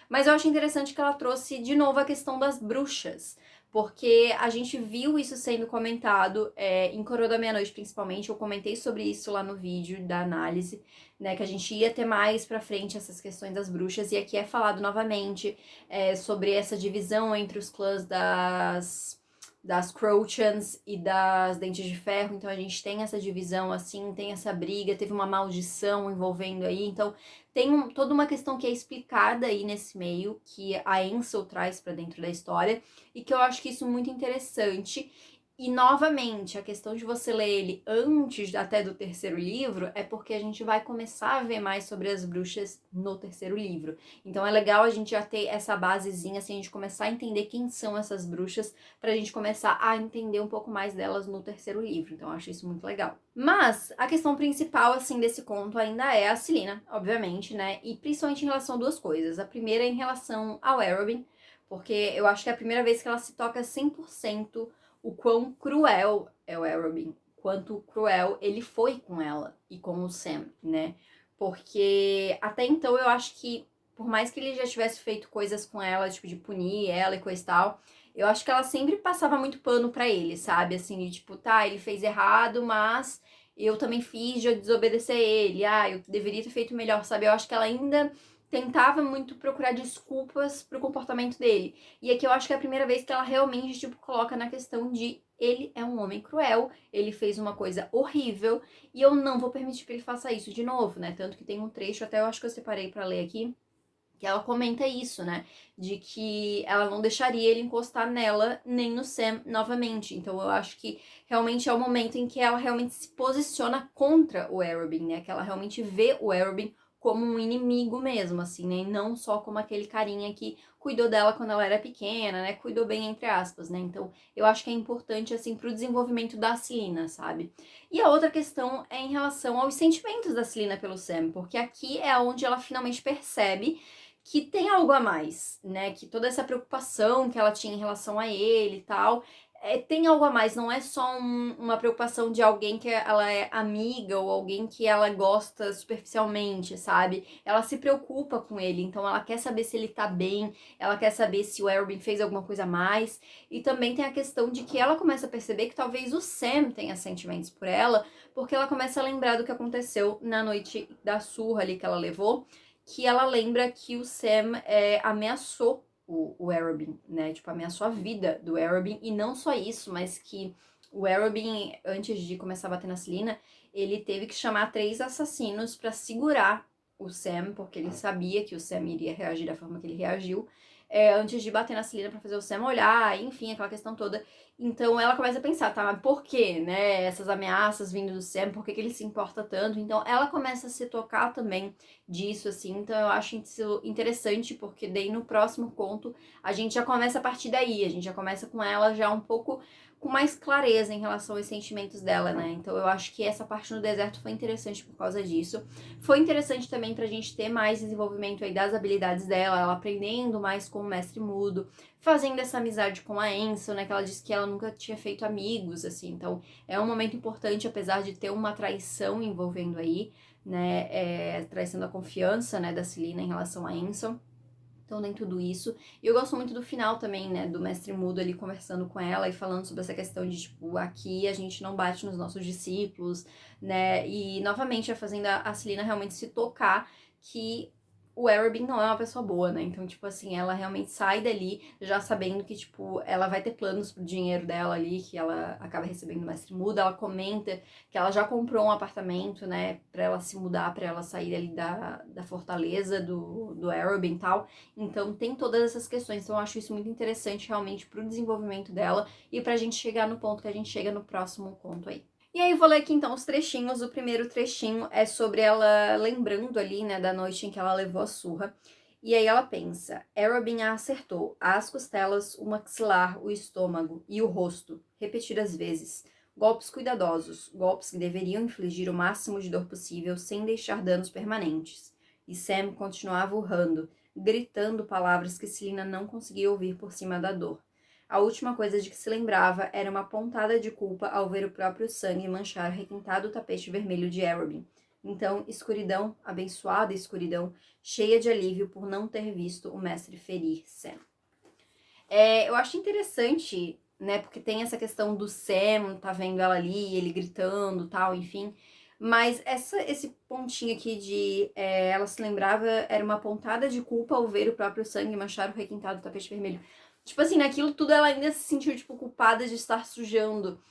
Mas eu acho interessante que ela trouxe de novo a questão das bruxas, porque a gente viu isso sendo comentado em Coroa da Meia-Noite, principalmente. Eu comentei sobre isso lá no vídeo da análise, né, que a gente ia ter mais pra frente essas questões das bruxas, e aqui é falado novamente sobre essa divisão entre os clãs das Crouchans e das Dentes de Ferro, então a gente tem essa divisão, assim, tem essa briga, teve uma maldição envolvendo aí, então tem toda uma questão que é explicada aí nesse meio, que a Ansel traz pra dentro da história, e que eu acho que isso é muito interessante. E, novamente, a questão de você ler ele antes até do terceiro livro é porque a gente vai começar a ver mais sobre as bruxas no terceiro livro. Então é legal a gente já ter essa basezinha, assim, a gente começar a entender quem são essas bruxas, pra gente começar a entender um pouco mais delas no terceiro livro. Então eu acho isso muito legal. Mas a questão principal, assim, desse conto ainda é a Celina, obviamente, né? E principalmente em relação a duas coisas. A primeira é em relação ao Arobin, porque eu acho que é a primeira vez que ela se toca 100% o quão cruel é o Arobin, quanto cruel ele foi com ela e com o Sam, né? Porque até então eu acho que, por mais que ele já tivesse feito coisas com ela, tipo, de punir ela e coisa e tal, eu acho que ela sempre passava muito pano pra ele, sabe? Assim, de tipo, tá, ele fez errado, mas eu também fiz de desobedecer ele. Ah, eu deveria ter feito melhor, sabe? Eu acho que ela ainda tentava muito procurar desculpas pro comportamento dele. E aqui eu acho que é a primeira vez que ela realmente, tipo, coloca na questão de ele é um homem cruel, ele fez uma coisa horrível e eu não vou permitir que ele faça isso de novo, né? Tanto que tem um trecho, até eu acho que eu separei pra ler aqui, que ela comenta isso, né? De que ela não deixaria ele encostar nela nem no Sam novamente. Então eu acho que realmente é o momento em que ela realmente se posiciona contra o Arobin, né? Que ela realmente vê o Arobin como um inimigo mesmo, assim, né? E não só como aquele carinha que cuidou dela quando ela era pequena, né? Cuidou bem, entre aspas, né? Então eu acho que é importante, assim, pro desenvolvimento da Celina, sabe? E a outra questão é em relação aos sentimentos da Celina pelo Sam, porque aqui é onde ela finalmente percebe que tem algo a mais, né? Que toda essa preocupação que ela tinha em relação a ele e tal, tem algo a mais, não é só uma preocupação de alguém que ela é amiga ou alguém que ela gosta superficialmente, sabe? Ela se preocupa com ele, então ela quer saber se ele tá bem, ela quer saber se o Arobin fez alguma coisa a mais, e também tem a questão de que ela começa a perceber que talvez o Sam tenha sentimentos por ela, porque ela começa a lembrar do que aconteceu na noite da surra ali que ela levou, que ela lembra que o Sam ameaçou o Arobin, né? Tipo, ameaçou a vida do Arobin. E não só isso, mas que o Arobin, antes de começar a bater na Celina, ele teve que chamar 3 assassinos pra segurar o Sam, porque ele sabia que o Sam iria reagir da forma que ele reagiu, antes de bater na Celina pra fazer o Sam olhar, enfim, aquela questão toda. Então ela começa a pensar, tá, mas por que, né, essas ameaças vindo do Sam, por que ele se importa tanto? Então ela começa a se tocar também disso, assim, então eu acho isso interessante, porque daí no próximo conto a gente já começa a partir daí, a gente já começa com ela já um pouco com mais clareza em relação aos sentimentos dela, né? Então eu acho que essa parte no deserto foi interessante por causa disso. Foi interessante também pra gente ter mais desenvolvimento aí das habilidades dela, ela aprendendo mais com o mestre mudo, fazendo essa amizade com a Ansel, né? Que ela disse que ela nunca tinha feito amigos, assim, então é um momento importante, apesar de ter uma traição envolvendo aí, né, traição da confiança, né, da Celina em relação a Ansel. Então tem tudo isso. E eu gosto muito do final também, né, do mestre mudo ali conversando com ela e falando sobre essa questão de, tipo, aqui a gente não bate nos nossos discípulos, né, e novamente é fazendo a Celina realmente se tocar que o Arobin não é uma pessoa boa, né, então, tipo assim, ela realmente sai dali já sabendo que, tipo, ela vai ter planos pro dinheiro dela ali, que ela acaba recebendo do mestre mudo, ela comenta que ela já comprou um apartamento, né, pra ela se mudar, pra ela sair ali da fortaleza do Arobin e tal, então tem todas essas questões, então eu acho isso muito interessante realmente pro desenvolvimento dela e pra gente chegar no ponto que a gente chega no próximo conto aí. E aí vou ler aqui então os trechinhos. O primeiro trechinho é sobre ela lembrando ali, né, da noite em que ela levou a surra. E aí ela pensa, Arobin a acertou, as costelas, o maxilar, o estômago e o rosto, repetidas vezes. Golpes cuidadosos, golpes que deveriam infligir o máximo de dor possível sem deixar danos permanentes. E Sam continuava urrando, gritando palavras que Celina não conseguia ouvir por cima da dor. A última coisa de que se lembrava era uma pontada de culpa ao ver o próprio sangue manchar o requintado tapete vermelho de Arobin. Então, escuridão, abençoada escuridão, cheia de alívio por não ter visto o mestre ferir Sam. Eu acho interessante, né, porque tem essa questão do Sam, tá vendo ela ali, ele gritando, tal, enfim. Mas esse pontinho aqui de ela se lembrava, era uma pontada de culpa ao ver o próprio sangue manchar o requintado tapete vermelho. Tipo assim, naquilo tudo ela ainda se sentiu, tipo, culpada de estar sujando.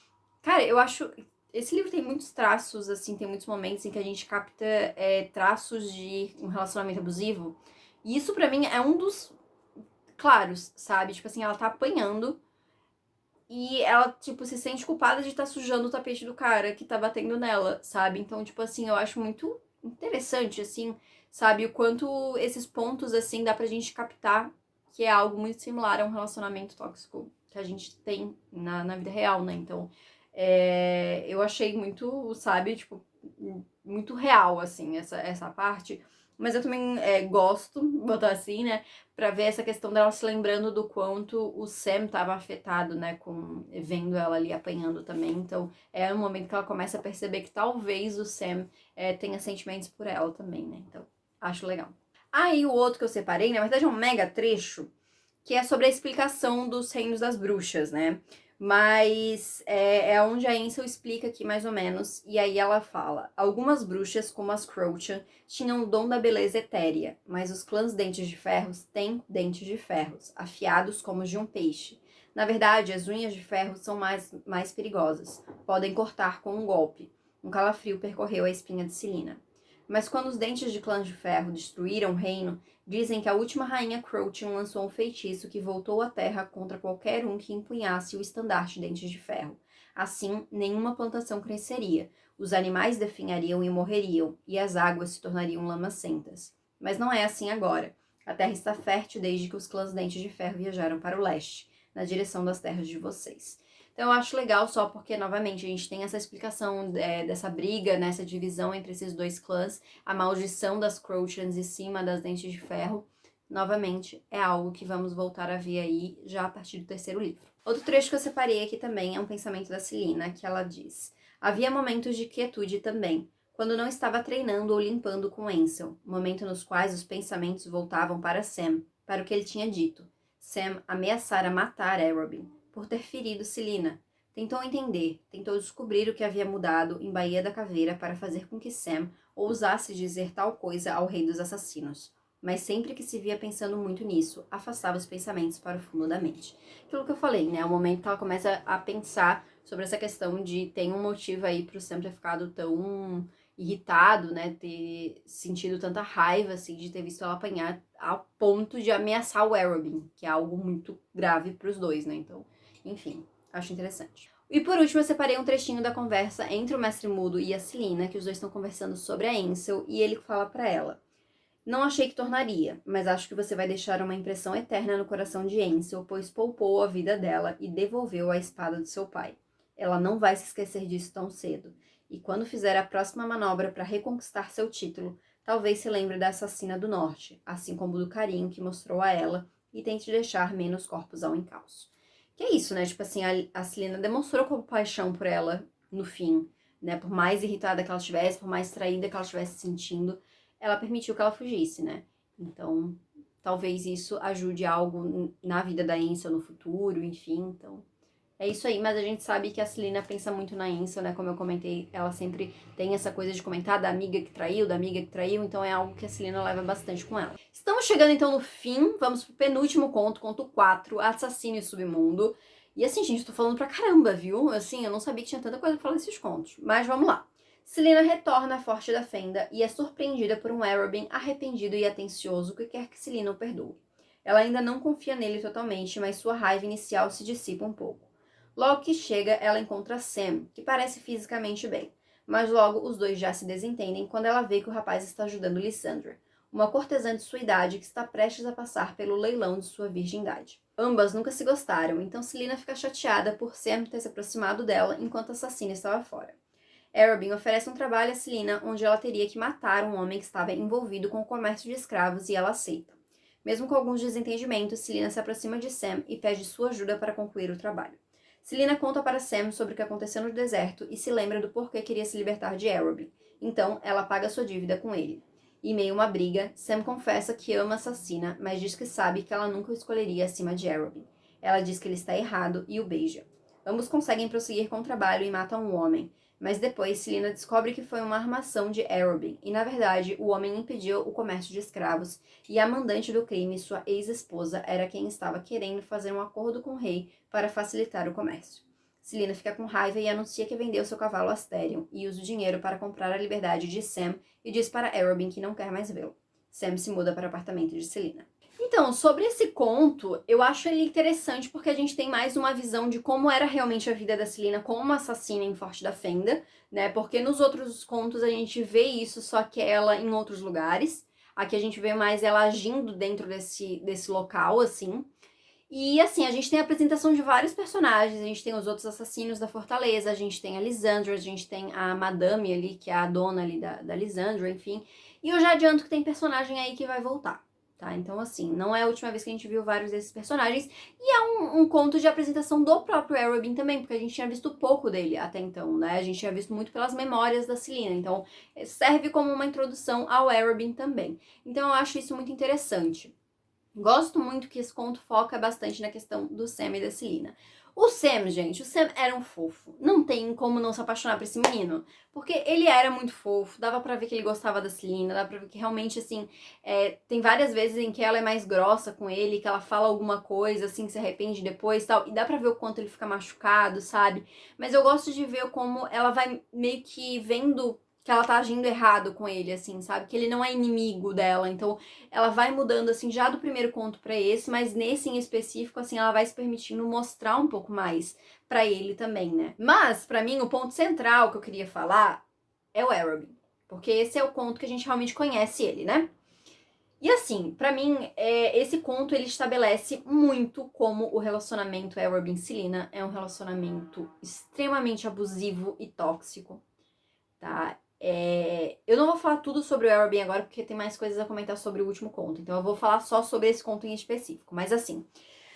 Cara, eu acho... Esse livro tem muitos traços, assim, tem muitos momentos em que a gente capta traços de um relacionamento abusivo. E isso, pra mim, é um dos claros, sabe? Tipo assim, ela tá apanhando e ela, tipo, se sente culpada de estar sujando o tapete do cara que tá batendo nela, sabe? Então, tipo assim, eu acho muito interessante, assim, sabe? O quanto esses pontos, assim, dá pra gente captar que é algo muito similar a um relacionamento tóxico que a gente tem na vida real, né? Então, eu achei muito, sabe, tipo, muito real, assim, essa parte. Mas eu também gosto, botar assim, né? Pra ver essa questão dela se lembrando do quanto o Sam tava afetado, né? Com vendo ela ali apanhando também. Então, é um momento que ela começa a perceber que talvez o Sam tenha sentimentos por ela também, né? Então, acho legal. Aí, o outro que eu separei, na verdade, é um mega trecho que é sobre a explicação dos reinos das bruxas, né? Mas é onde a Ansel explica aqui mais ou menos, e aí ela fala: algumas bruxas, como as Crochan, tinham o dom da beleza etérea, mas os clãs Dentes de Ferros têm dentes de ferros, afiados como os de um peixe. Na verdade, as unhas de ferro são mais perigosas, podem cortar com um golpe. Um calafrio percorreu a espinha de Celina. Mas quando os dentes de clãs de ferro destruíram o reino, dizem que a última rainha Crochan lançou um feitiço que voltou à terra contra qualquer um que empunhasse o estandarte Dentes de Ferro. Assim, nenhuma plantação cresceria, os animais definhariam e morreriam, e as águas se tornariam lamacentas. Mas não é assim agora. A terra está fértil desde que os clãs Dentes de Ferro viajaram para o leste, na direção das terras de vocês. Então eu acho legal só porque, novamente, a gente tem essa explicação dessa briga, né, essa divisão entre esses dois clãs, a maldição das Crochans em cima das Dentes de Ferro, novamente, é algo que vamos voltar a ver aí já a partir do terceiro livro. Outro trecho que eu separei aqui também é um pensamento da Celina, que ela diz: havia momentos de quietude também, quando não estava treinando ou limpando com Ansel, momento nos quais os pensamentos voltavam para Sam, para o que ele tinha dito. Sam ameaçara matar Arobin por ter ferido Celina. Tentou entender, tentou descobrir o que havia mudado em Baía da Caveira para fazer com que Sam ousasse dizer tal coisa ao rei dos assassinos. Mas sempre que se via pensando muito nisso, afastava os pensamentos para o fundo da mente. Aquilo que eu falei, né? É o momento que ela começa a pensar sobre essa questão de tem um motivo aí pro Sam ter ficado tão irritado, né? Ter sentido tanta raiva, assim, de ter visto ela apanhar ao ponto de ameaçar o Arobin, que é algo muito grave pros dois, né? Então, enfim, acho interessante. E por último, eu separei um trechinho da conversa entre o Mestre Mudo e a Celina, que os dois estão conversando sobre a Ansel, e ele fala pra ela: não achei que tornaria, mas acho que você vai deixar uma impressão eterna no coração de Ansel, pois poupou a vida dela e devolveu a espada do seu pai. Ela não vai se esquecer disso tão cedo, e quando fizer a próxima manobra para reconquistar seu título, talvez se lembre da assassina do norte, assim como do carinho que mostrou a ela, e tente deixar menos corpos ao encalço. Que é isso, né? Tipo assim, a Celina demonstrou compaixão por ela no fim, né? Por mais irritada que ela estivesse, por mais traída que ela estivesse se sentindo, ela permitiu que ela fugisse, né? Então, talvez isso ajude algo na vida da Ansel no futuro, enfim, então... É isso aí, mas a gente sabe que a Celina pensa muito na Ansel, né? Como eu comentei, ela sempre tem essa coisa de comentar da amiga que traiu, então é algo que a Celina leva bastante com ela. Estamos chegando então no fim, vamos pro penúltimo conto, conto 4, Assassino e Submundo. E assim, gente, eu tô falando pra caramba, viu? Assim, eu não sabia que tinha tanta coisa pra falar desses contos, mas vamos lá. Celina retorna à Forte da Fenda e é surpreendida por um Arobin arrependido e atencioso que quer que Celina o perdoe. Ela ainda não confia nele totalmente, mas sua raiva inicial se dissipa um pouco. Logo que chega, ela encontra Sam, que parece fisicamente bem, mas logo os dois já se desentendem quando ela vê que o rapaz está ajudando Lysandra, uma cortesã de sua idade que está prestes a passar pelo leilão de sua virgindade. Ambas nunca se gostaram, então Celina fica chateada por Sam ter se aproximado dela enquanto a assassina estava fora. Arobin oferece um trabalho a Celina onde ela teria que matar um homem que estava envolvido com o comércio de escravos e ela aceita. Mesmo com alguns desentendimentos, Celina se aproxima de Sam e pede sua ajuda para concluir o trabalho. Celina conta para Sam sobre o que aconteceu no deserto e se lembra do porquê queria se libertar de Arobin. Então, ela paga sua dívida com ele. Em meio a uma briga, Sam confessa que ama a assassina, mas diz que sabe que ela nunca o escolheria acima de Arobin. Ela diz que ele está errado e o beija. Ambos conseguem prosseguir com o trabalho e matam um homem, mas depois Selina descobre que foi uma armação de Arobin, e na verdade o homem impediu o comércio de escravos, e a mandante do crime, sua ex-esposa, era quem estava querendo fazer um acordo com o rei para facilitar o comércio. Selina fica com raiva e anuncia que vendeu seu cavalo Asterion e usa o dinheiro para comprar a liberdade de Sam e diz para Arobin que não quer mais vê-lo. Sam se muda para o apartamento de Selina. Então, sobre esse conto, eu acho ele interessante porque a gente tem mais uma visão de como era realmente a vida da Selina como assassina em Forte da Fenda, né? Porque nos outros contos a gente vê isso, só que ela em outros lugares. Aqui a gente vê mais ela agindo dentro desse local, assim. E assim, a gente tem a apresentação de vários personagens, a gente tem os outros assassinos da fortaleza, a gente tem a Lysandra, a gente tem a Madame ali, que é a dona ali da Lysandra, enfim. E eu já adianto que tem personagem aí que vai voltar, tá? Então assim, não é a última vez que a gente viu vários desses personagens. E é um conto de apresentação do próprio Arobin também, porque a gente tinha visto pouco dele até então, né? A gente tinha visto muito pelas memórias da Selina, então serve como uma introdução ao Arobin também. Então eu acho isso muito interessante. Gosto muito que esse conto foca bastante na questão do Sam e da Selina. O Sam, gente, o Sam era um fofo. Não tem como não se apaixonar por esse menino. Porque ele era muito fofo, dava pra ver que ele gostava da Selina, dava pra ver que realmente, assim, tem várias vezes em que ela é mais grossa com ele, que ela fala alguma coisa, assim, se arrepende depois e tal. E dá pra ver o quanto ele fica machucado, sabe? Mas eu gosto de ver como ela vai meio que vendo que ela tá agindo errado com ele, assim, sabe? Que ele não é inimigo dela, então ela vai mudando, assim, já do primeiro conto pra esse, mas nesse em específico, assim, ela vai se permitindo mostrar um pouco mais pra ele também, né? Mas, pra mim, o ponto central que eu queria falar é o Arobin, porque esse é o conto que a gente realmente conhece ele, né? E assim, pra mim, esse conto ele estabelece muito como o relacionamento Arobin-Selina é um relacionamento extremamente abusivo e tóxico, tá? Eu não vou falar tudo sobre o Arobin agora, porque tem mais coisas a comentar sobre o último conto. Então eu vou falar só sobre esse conto em específico. Mas assim,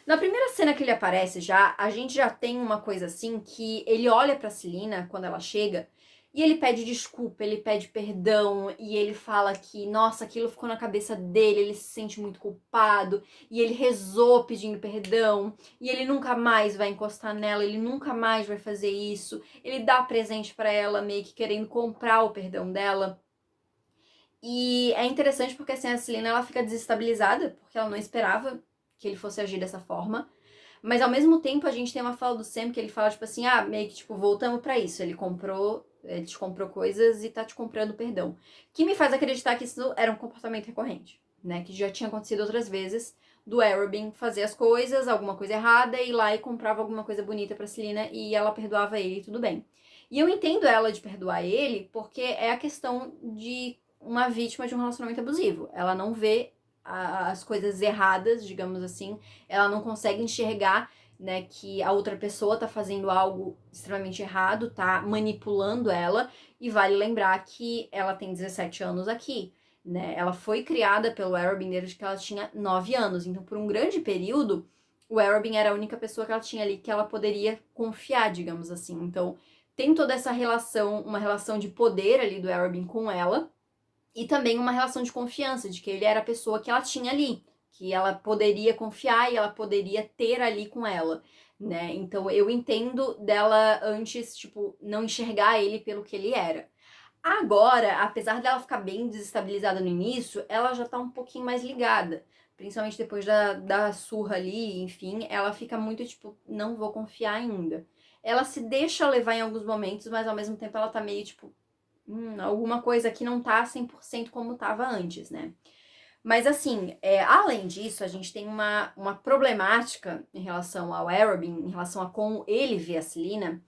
na primeira cena que ele aparece a gente já tem uma coisa assim, que ele olha pra Selina quando ela chega, e ele pede desculpa, ele pede perdão, e ele fala que, nossa, aquilo ficou na cabeça dele, ele se sente muito culpado, e ele rezou pedindo perdão, e ele nunca mais vai encostar nela, ele nunca mais vai fazer isso. Ele dá presente pra ela, meio que querendo comprar o perdão dela. E é interessante porque assim, a Selena ela fica desestabilizada, porque ela não esperava que ele fosse agir dessa forma. Mas ao mesmo tempo a gente tem uma fala do Sam que ele fala, tipo assim, meio que tipo, voltamos pra isso. Ele te comprou coisas e tá te comprando perdão. Que me faz acreditar que isso era um comportamento recorrente, né? Que já tinha acontecido outras vezes do Arobin fazer as coisas, alguma coisa errada, ir lá e comprava alguma coisa bonita pra Selena e ela perdoava ele e tudo bem. E eu entendo ela de perdoar ele, porque é a questão de uma vítima de um relacionamento abusivo. Ela não vê as coisas erradas, digamos assim, ela não consegue enxergar, né, que a outra pessoa tá fazendo algo extremamente errado, tá manipulando ela, e vale lembrar que ela tem 17 anos aqui, né, ela foi criada pelo Arobin desde que ela tinha 9 anos, então por um grande período, o Arobin era a única pessoa que ela tinha ali que ela poderia confiar, digamos assim, então tem toda essa relação, uma relação de poder ali do Arobin com ela, e também uma relação de confiança, de que ele era a pessoa que ela tinha ali, que ela poderia confiar e ela poderia ter ali com ela, né? Então eu entendo dela antes, tipo, não enxergar ele pelo que ele era. Agora, apesar dela ficar bem desestabilizada no início, ela já tá um pouquinho mais ligada. Principalmente depois da surra ali, enfim, ela fica muito tipo, não vou confiar ainda. Ela se deixa levar em alguns momentos, mas ao mesmo tempo ela tá meio tipo, alguma coisa que não tá 100% como tava antes, né? Mas assim, além disso, a gente tem uma problemática em relação ao Arobin, em relação a como ele vê a Selina,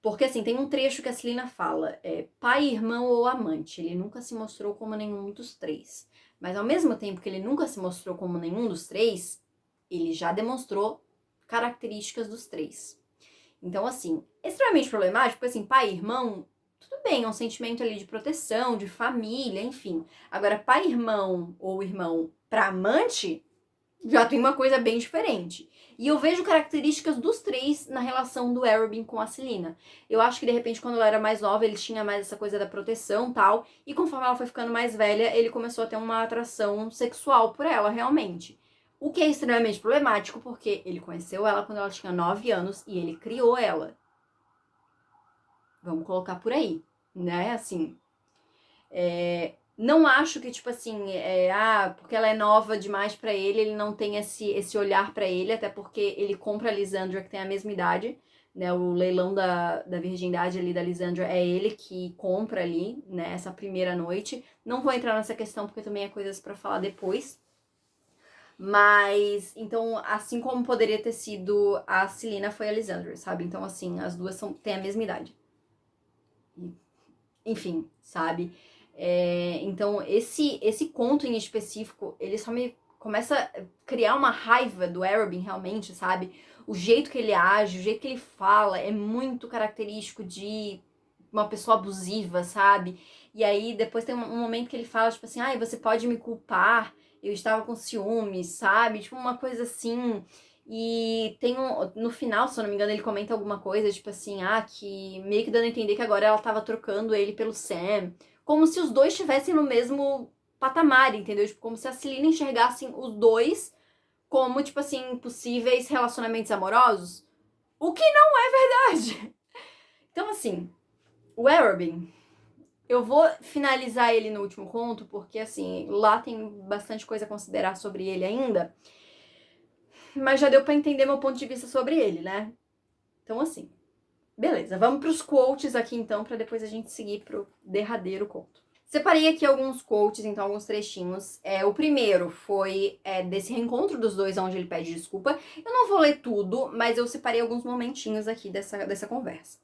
porque assim, tem um trecho que a Selina fala, pai, irmão ou amante, ele nunca se mostrou como nenhum dos três. Mas ao mesmo tempo que ele nunca se mostrou como nenhum dos três, ele já demonstrou características dos três. Então assim, extremamente problemático, porque assim, pai e irmão, tudo bem, é um sentimento ali de proteção, de família, enfim. Agora, pai e irmão ou irmão pra amante, já tem uma coisa bem diferente. E eu vejo características dos três na relação do Arobin com a Selina. Eu acho que, de repente, quando ela era mais nova, ele tinha mais essa coisa da proteção e tal. E conforme ela foi ficando mais velha, ele começou a ter uma atração sexual por ela, realmente. O que é extremamente problemático, porque ele conheceu ela quando ela tinha 9 anos e ele criou ela. Vamos colocar por aí, né? Assim, não acho que, tipo assim, porque ela é nova demais pra ele, ele não tem esse olhar pra ele, até porque ele compra a Lysandra, que tem a mesma idade, né? O leilão da virgindade ali da Lysandra é ele que compra ali, né? Essa primeira noite. Não vou entrar nessa questão, porque também é coisas pra falar depois. Mas, então, assim como poderia ter sido a Celina, foi a Lysandra, sabe? Então, assim, as duas têm a mesma idade. Enfim, sabe? Então, esse conto em específico, ele só me começa a criar uma raiva do Arobin, realmente, sabe? O jeito que ele age, o jeito que ele fala é muito característico de uma pessoa abusiva, sabe? E aí, depois tem um momento que ele fala, tipo assim, você pode me culpar, eu estava com ciúmes, sabe? Tipo, uma coisa assim. E tem no final, se eu não me engano, ele comenta alguma coisa, tipo assim, que meio que dando a entender que agora ela tava trocando ele pelo Sam. Como se os dois estivessem no mesmo patamar, entendeu? Tipo, como se a Celina enxergassem os dois como, tipo assim, possíveis relacionamentos amorosos. O que não é verdade. Então, assim, o Arobin, eu vou finalizar ele no último conto, porque, assim, lá tem bastante coisa a considerar sobre ele ainda. Mas já deu pra entender meu ponto de vista sobre ele, né? Então, assim, beleza. Vamos pros quotes aqui, então, pra depois a gente seguir pro derradeiro conto. Separei aqui alguns quotes, então, alguns trechinhos. O primeiro foi desse reencontro dos dois, onde ele pede desculpa. Eu não vou ler tudo, mas eu separei alguns momentinhos aqui dessa conversa.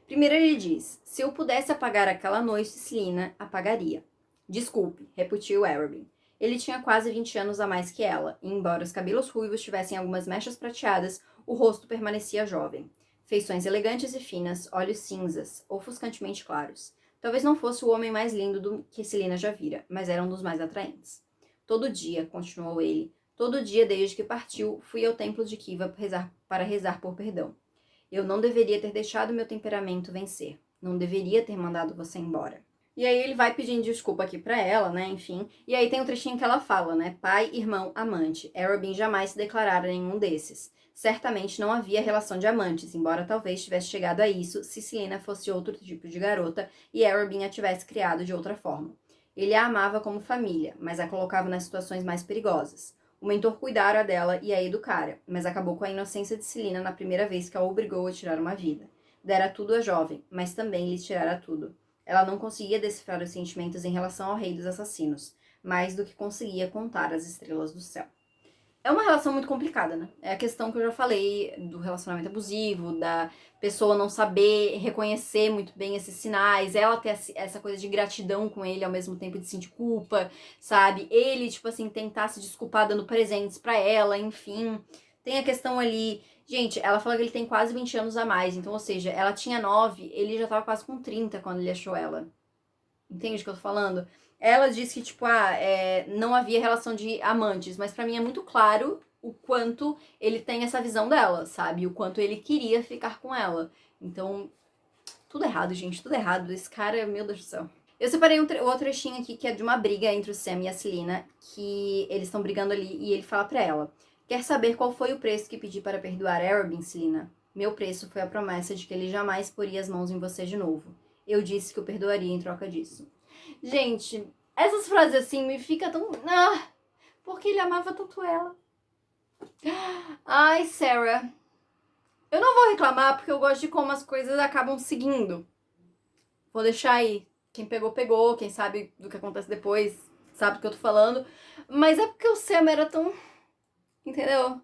Primeiro ele diz, se eu pudesse apagar aquela noite, Celina, apagaria. Desculpe, repetiu Arobin. Ele tinha quase 20 anos a mais que ela, e embora os cabelos ruivos tivessem algumas mechas prateadas, o rosto permanecia jovem. Feições elegantes e finas, olhos cinzas, ofuscantemente claros. Talvez não fosse o homem mais lindo do que Celina já vira, mas era um dos mais atraentes. Todo dia, continuou ele, todo dia desde que partiu, fui ao templo de Kiva para rezar por perdão. Eu não deveria ter deixado meu temperamento vencer. Não deveria ter mandado você embora. E aí ele vai pedindo desculpa aqui pra ela, né, enfim. E aí tem um trechinho que ela fala, né, pai, irmão, amante. Arobin jamais se declarara nenhum desses. Certamente não havia relação de amantes, embora talvez tivesse chegado a isso se Celina fosse outro tipo de garota e Arobin a tivesse criado de outra forma. Ele a amava como família, mas a colocava nas situações mais perigosas. O mentor cuidara dela e a educara, mas acabou com a inocência de Celina na primeira vez que a obrigou a tirar uma vida. Dera tudo à jovem, mas também lhe tirara tudo. Ela não conseguia decifrar os sentimentos em relação ao rei dos assassinos, mais do que conseguia contar as estrelas do céu. É uma relação muito complicada, né? É a questão que eu já falei do relacionamento abusivo, da pessoa não saber reconhecer muito bem esses sinais, ela ter essa coisa de gratidão com ele ao mesmo tempo de sentir culpa, sabe? Ele, tipo assim, tentar se desculpar dando presentes pra ela, enfim. Tem a questão ali. Gente, ela fala que ele tem quase 20 anos a mais, então, ou seja, ela tinha 9, ele já tava quase com 30 quando ele achou ela. Entende o que eu tô falando? Ela disse que, tipo, não havia relação de amantes, mas pra mim é muito claro o quanto ele tem essa visão dela, sabe? O quanto ele queria ficar com ela. Então, tudo errado, gente, tudo errado. Esse cara, meu Deus do céu. Eu separei outro trechinho aqui que é de uma briga entre o Sam e a Celina, que eles estão brigando ali e ele fala pra ela: quer saber qual foi o preço que pedi para perdoar Arobin, Celina? Meu preço foi a promessa de que ele jamais poria as mãos em você de novo. Eu disse que o perdoaria em troca disso. Gente, essas frases assim me fica tão. Porque ele amava tanto ela. Ai, Sarah. Eu não vou reclamar porque eu gosto de como as coisas acabam seguindo. Vou deixar aí. Quem pegou, pegou. Quem sabe do que acontece depois, sabe do que eu tô falando. Mas é porque o Sam era tão. Entendeu?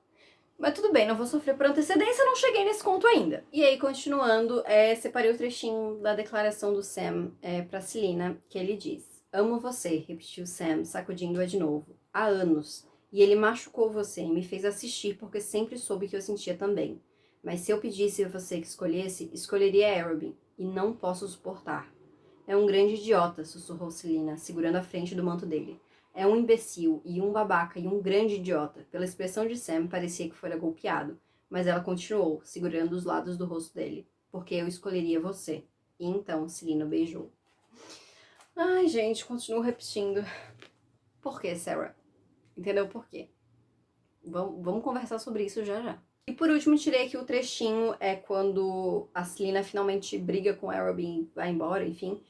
Mas tudo bem, não vou sofrer por antecedência, não cheguei nesse conto ainda. E aí, continuando, separei o trechinho da declaração do Sam pra Celina, que ele diz: amo você, repetiu Sam, sacudindo-a de novo. Há anos. E ele machucou você e me fez assistir porque sempre soube que eu sentia também. Mas se eu pedisse a você que escolhesse, escolheria Arobin. E não posso suportar. É um grande idiota, sussurrou Celina, segurando a frente do manto dele. É um imbecil, e um babaca, e um grande idiota. Pela expressão de Sam, parecia que fora golpeado. Mas ela continuou, segurando os lados do rosto dele. Porque eu escolheria você. E então Celina o beijou. Ai, gente, continuo repetindo. Por que, Sarah? Entendeu por quê? Vamos conversar sobre isso já já. E por último, tirei aqui o trechinho, é quando a Selena finalmente briga com Arobin e vai embora, enfim.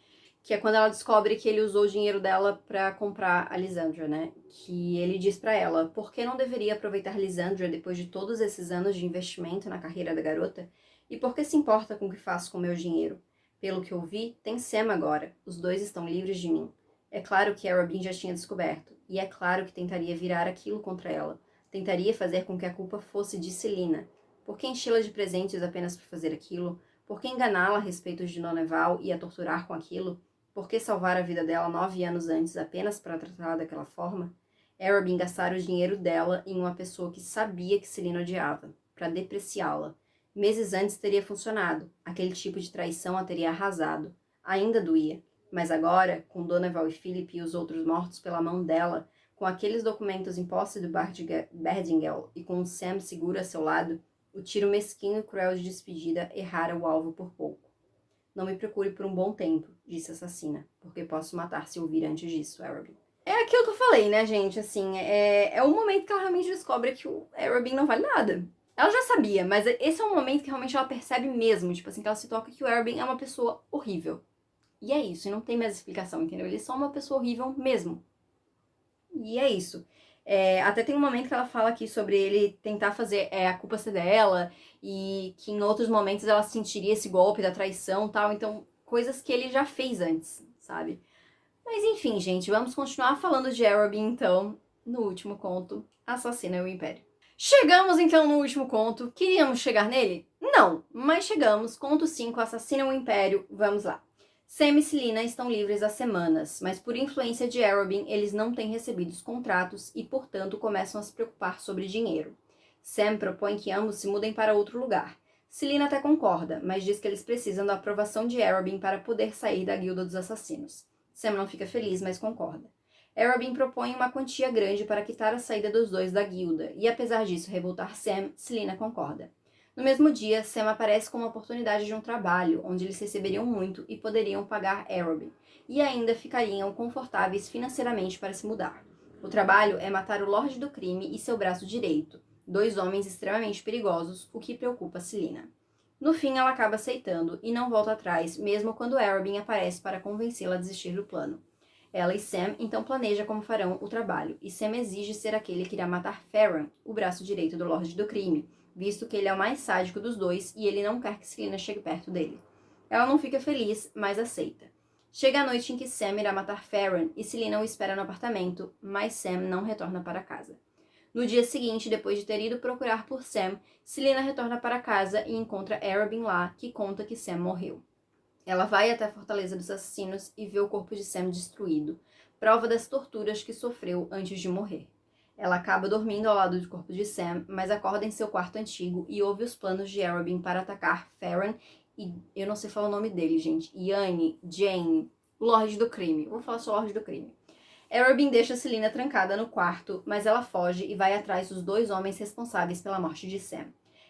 Que é quando ela descobre que ele usou o dinheiro dela pra comprar a Lysandra, né? Que ele diz pra ela, por que não deveria aproveitar Lysandra depois de todos esses anos de investimento na carreira da garota? E por que se importa com o que faço com meu dinheiro? Pelo que eu vi, tem Sam agora. Os dois estão livres de mim. É claro que Arobin já tinha descoberto, e é claro que tentaria virar aquilo contra ela. Tentaria fazer com que a culpa fosse de Selena. Por que enchê-la de presentes apenas para fazer aquilo? Por que enganá-la a respeito de Noneval e a torturar com aquilo? Por que salvar a vida dela 9 anos antes apenas para tratá-la daquela forma? Arobin gastar o dinheiro dela em uma pessoa que sabia que Selena odiava, para depreciá-la. Meses antes teria funcionado. Aquele tipo de traição a teria arrasado. Ainda doía. Mas agora, com Doneval e Philip e os outros mortos pela mão dela, com aqueles documentos em posse do Berdingel e com o Sam seguro a seu lado, o tiro mesquinho e cruel de despedida errara o alvo por pouco. Não me procure por um bom tempo, disse a assassina, porque posso matar se ouvir antes disso, Arobin. É aquilo que eu falei, né, gente? Assim, é o momento que ela realmente descobre que o Arobin não vale nada. Ela já sabia, mas esse é um momento que realmente ela percebe mesmo, tipo assim, que ela se toca que o Arobin é uma pessoa horrível. E é isso, e não tem mais explicação, entendeu? Ele é só uma pessoa horrível mesmo. E é isso. Até tem um momento que ela fala aqui sobre ele tentar fazer a culpa ser dela e que em outros momentos ela sentiria esse golpe da traição e tal. Então, coisas que ele já fez antes, sabe? Mas enfim, gente, vamos continuar falando de Arobin, então, no último conto, Assassina o Império. Chegamos, então, no último conto. Queríamos chegar nele? Não, mas chegamos. Conto 5, Assassina o Império. Vamos lá. Sam e Selena estão livres há semanas, mas por influência de Arobin, eles não têm recebido os contratos e, portanto, começam a se preocupar sobre dinheiro. Sam propõe que ambos se mudem para outro lugar. Selena até concorda, mas diz que eles precisam da aprovação de Arobin para poder sair da Guilda dos Assassinos. Sam não fica feliz, mas concorda. Arobin propõe uma quantia grande para quitar a saída dos dois da guilda, e apesar disso revoltar Sam, Selena concorda. No mesmo dia, Sam aparece com uma oportunidade de um trabalho, onde eles receberiam muito e poderiam pagar Arobin, e ainda ficariam confortáveis financeiramente para se mudar. O trabalho é matar o Lorde do Crime e seu braço direito, dois homens extremamente perigosos, o que preocupa Selena. No fim, ela acaba aceitando e não volta atrás, mesmo quando Arobin aparece para convencê-la a desistir do plano. Ela e Sam então planejam como farão o trabalho, e Sam exige ser aquele que irá matar Farron, o braço direito do Lorde do Crime, visto que ele é o mais sádico dos dois e ele não quer que Selena chegue perto dele. Ela não fica feliz, mas aceita. Chega a noite em que Sam irá matar Farron e Selena o espera no apartamento, mas Sam não retorna para casa. No dia seguinte, depois de ter ido procurar por Sam, Selena retorna para casa e encontra Arobin lá, que conta que Sam morreu. Ela vai até a Fortaleza dos Assassinos e vê o corpo de Sam destruído, prova das torturas que sofreu antes de morrer. Ela acaba dormindo ao lado do corpo de Sam, mas acorda em seu quarto antigo e ouve os planos de Arobin para atacar Farron e... eu não sei falar o nome dele, gente. Yanni, Jane, Lorde do Crime. Vou falar só Lorde do Crime. Arobin deixa Selena trancada no quarto, mas ela foge e vai atrás dos dois homens responsáveis pela morte de Sam.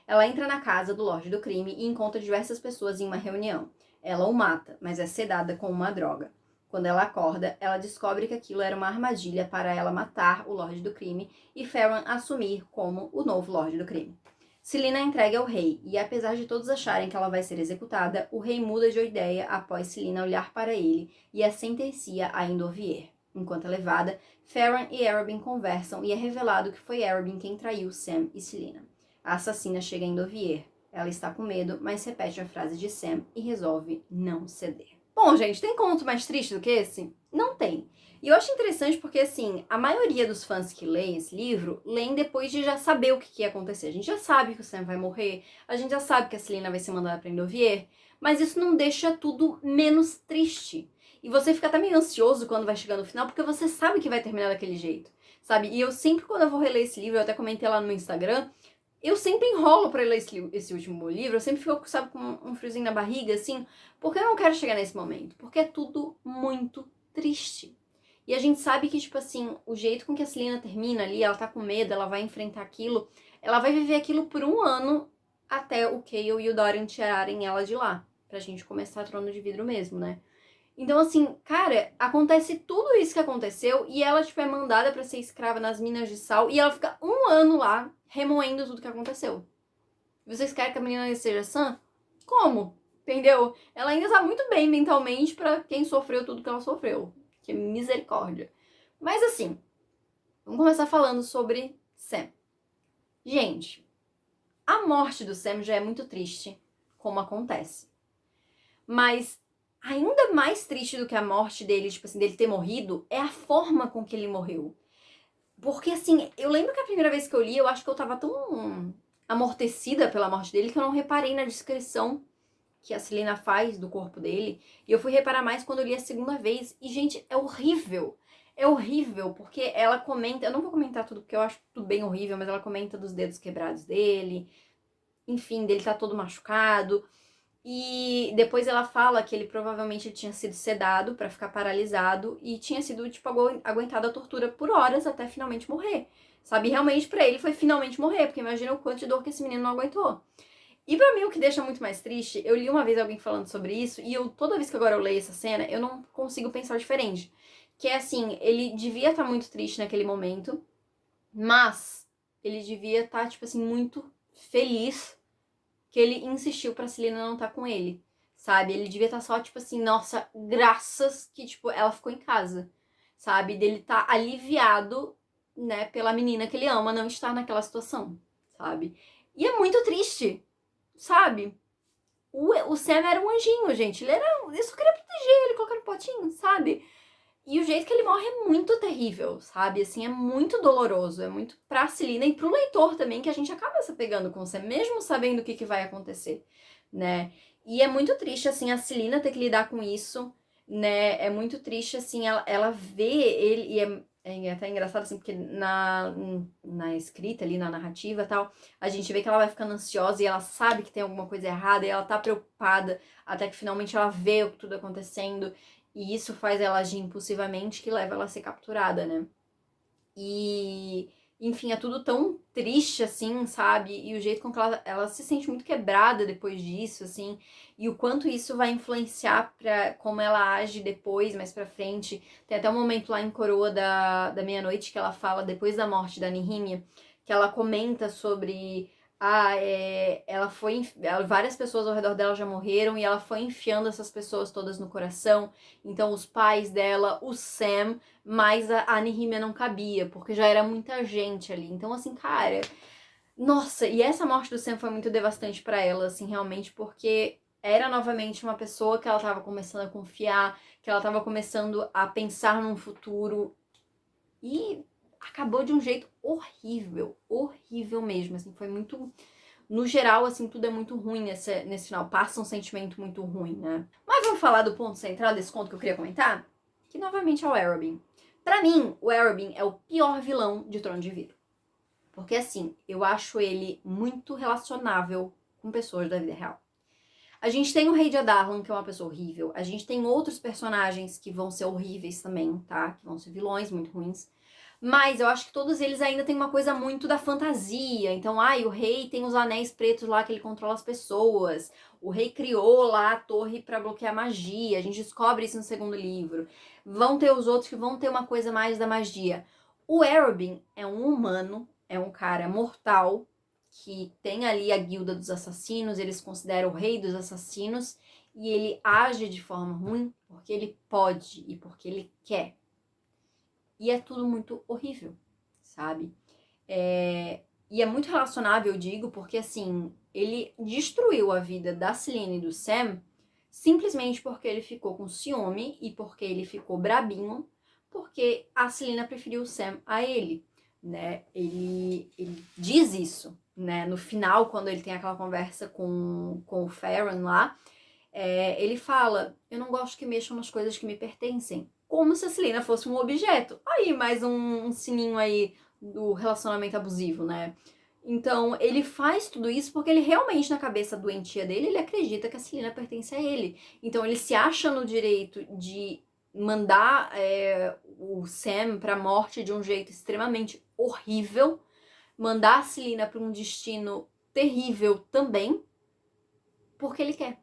Ela entra na casa do Lorde do Crime e encontra diversas pessoas em uma reunião. Ela o mata, mas é sedada com uma droga. Quando ela acorda, ela descobre que aquilo era uma armadilha para ela matar o Lorde do Crime e Farron assumir como o novo Lorde do Crime. Selena é entregue ao rei, e apesar de todos acharem que ela vai ser executada, o rei muda de ideia após Selena olhar para ele e a sentencia a Endovier. Enquanto é levada, Farron e Arobin conversam e é revelado que foi Arobin quem traiu Sam e Selena. A assassina chega a Endovier. Ela está com medo, mas repete a frase de Sam e resolve não ceder. Bom, gente, tem conto mais triste do que esse? Não tem. E eu acho interessante porque, assim, a maioria dos fãs que leem esse livro, leem depois de já saber o que ia acontecer. A gente já sabe que o Sam vai morrer, a gente já sabe que a Selena vai ser mandada pra Endovier, mas isso não deixa tudo menos triste. E você fica até meio ansioso quando vai chegando no final, porque você sabe que vai terminar daquele jeito, sabe? E eu sempre, quando eu vou reler esse livro, eu até comentei lá no meu Instagram, eu sempre enrolo pra ler esse último livro, eu sempre fico, sabe, com um friozinho na barriga, assim, porque eu não quero chegar nesse momento, porque é tudo muito triste. E a gente sabe que, tipo assim, o jeito com que a Selena termina ali, ela tá com medo, ela vai enfrentar aquilo, ela vai viver aquilo por 1 ano até o Cale e o Dorian tirarem ela de lá, pra gente começar Trono de Vidro mesmo, né? Então, assim, cara, acontece tudo isso que aconteceu e ela, tipo, é mandada pra ser escrava nas minas de sal e ela fica 1 ano lá remoendo tudo que aconteceu. Vocês querem que a menina seja sã? Como? Entendeu? Ela ainda tá muito bem mentalmente pra quem sofreu tudo que ela sofreu. Que misericórdia. Mas assim, vamos começar falando sobre Sam. Gente, a morte do Sam já é muito triste, como acontece. Mas ainda mais triste do que a morte dele, tipo assim, dele ter morrido, é a forma com que ele morreu. Porque assim, eu lembro que a primeira vez que eu li, eu acho que eu tava tão amortecida pela morte dele que eu não reparei na descrição que a Selena faz do corpo dele. E eu fui reparar mais quando eu li a segunda vez. E, gente, é horrível. É horrível, porque ela comenta. Eu não vou comentar tudo, porque eu acho tudo bem horrível, mas ela comenta dos dedos quebrados dele. Enfim, dele tá todo machucado. E depois ela fala que ele provavelmente tinha sido sedado pra ficar paralisado e tinha sido, tipo, aguentado a tortura por horas até finalmente morrer. Sabe? Realmente pra ele foi finalmente morrer, porque imagina o quanto de dor que esse menino não aguentou. E pra mim, o que deixa muito mais triste, eu li uma vez alguém falando sobre isso, e toda vez que agora eu leio essa cena, eu não consigo pensar diferente. Que é assim, ele devia estar muito triste naquele momento, mas ele devia estar, tipo assim, muito feliz que ele insistiu pra Celina não estar com ele, sabe? Ele devia estar só, tipo assim, nossa, graças que, tipo, ela ficou em casa, sabe? Dele tá aliviado, né, pela menina que ele ama não estar naquela situação, sabe? E é muito triste, sabe? O Sam era um anjinho, gente. Ele só queria proteger ele, colocar no potinho, sabe? E o jeito que ele morre é muito terrível, sabe? Assim, é muito doloroso. É muito pra Celina e pro leitor também, que a gente acaba se apegando com o Sam, mesmo sabendo o que vai acontecer, né? E é muito triste, assim, a Celina ter que lidar com isso, né? É muito triste, assim, ela vê ele, e é até engraçado, assim, porque na escrita ali, na narrativa e tal, a gente vê que ela vai ficando ansiosa e ela sabe que tem alguma coisa errada e ela tá preocupada até que finalmente ela vê tudo acontecendo e isso faz ela agir impulsivamente que leva ela a ser capturada, né? E, enfim, é tudo tão triste, assim, sabe? E o jeito com que ela se sente muito quebrada depois disso, assim. E o quanto isso vai influenciar pra como ela age depois, mais pra frente. Tem até um momento lá em Coroa da Meia-Noite que ela fala, depois da morte da Nihimia, que ela comenta sobre... ela foi... Várias pessoas ao redor dela já morreram e ela foi enfiando essas pessoas todas no coração. Então, os pais dela, o Sam, mas a Nihimia não cabia, porque já era muita gente ali. Então, assim, cara, nossa, e essa morte do Sam foi muito devastante pra ela, assim, realmente, porque era novamente uma pessoa que ela tava começando a confiar, que ela tava começando a pensar num futuro e acabou de um jeito horrível, horrível mesmo, assim, foi muito... No geral, assim, tudo é muito ruim nesse final, passa um sentimento muito ruim, né? Mas vamos falar do ponto central desse conto que eu queria comentar? Que novamente é o Arobin. Pra mim, o Arobin é o pior vilão de Trono de Vidro. Porque assim, eu acho ele muito relacionável com pessoas da vida real. A gente tem o Rei de Adarlan, que é uma pessoa horrível. A gente tem outros personagens que vão ser horríveis também, tá? Que vão ser vilões muito ruins. Mas eu acho que todos eles ainda têm uma coisa muito da fantasia. Então, o rei tem os anéis pretos lá que ele controla as pessoas. O rei criou lá a torre pra bloquear magia. A gente descobre isso no segundo livro. Vão ter os outros que vão ter uma coisa mais da magia. O Arobin é um humano, é um cara mortal, que tem ali a guilda dos assassinos, eles consideram o rei dos assassinos, e ele age de forma ruim porque ele pode e porque ele quer. E é tudo muito horrível, sabe? E é muito relacionável, eu digo, porque assim, ele destruiu a vida da Selene e do Sam simplesmente porque ele ficou com ciúme e porque ele ficou brabinho, porque a Selena preferiu o Sam a ele, né? Ele diz isso, né? No final, quando ele tem aquela conversa com o Farron lá, ele fala, eu não gosto que mexam nas coisas que me pertencem. Como se a Selena fosse um objeto. Aí, mais um sininho aí do relacionamento abusivo, né? Então, ele faz tudo isso porque ele realmente, na cabeça doentia dele, ele acredita que a Selena pertence a ele. Então, ele se acha no direito de mandar o Sam pra morte de um jeito extremamente horrível, mandar a Selena pra um destino terrível também, porque ele quer.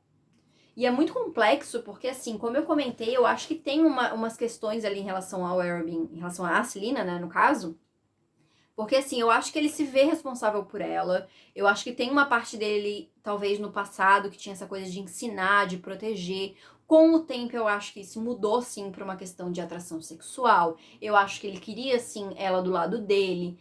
E é muito complexo, porque assim, como eu comentei, eu acho que tem umas questões ali em relação ao Arobin, em relação à Celina, né, no caso. Porque assim, eu acho que ele se vê responsável por ela. Eu acho que tem uma parte dele, talvez no passado, que tinha essa coisa de ensinar, de proteger. Com o tempo, eu acho que isso mudou sim para uma questão de atração sexual. Eu acho que ele queria sim ela do lado dele.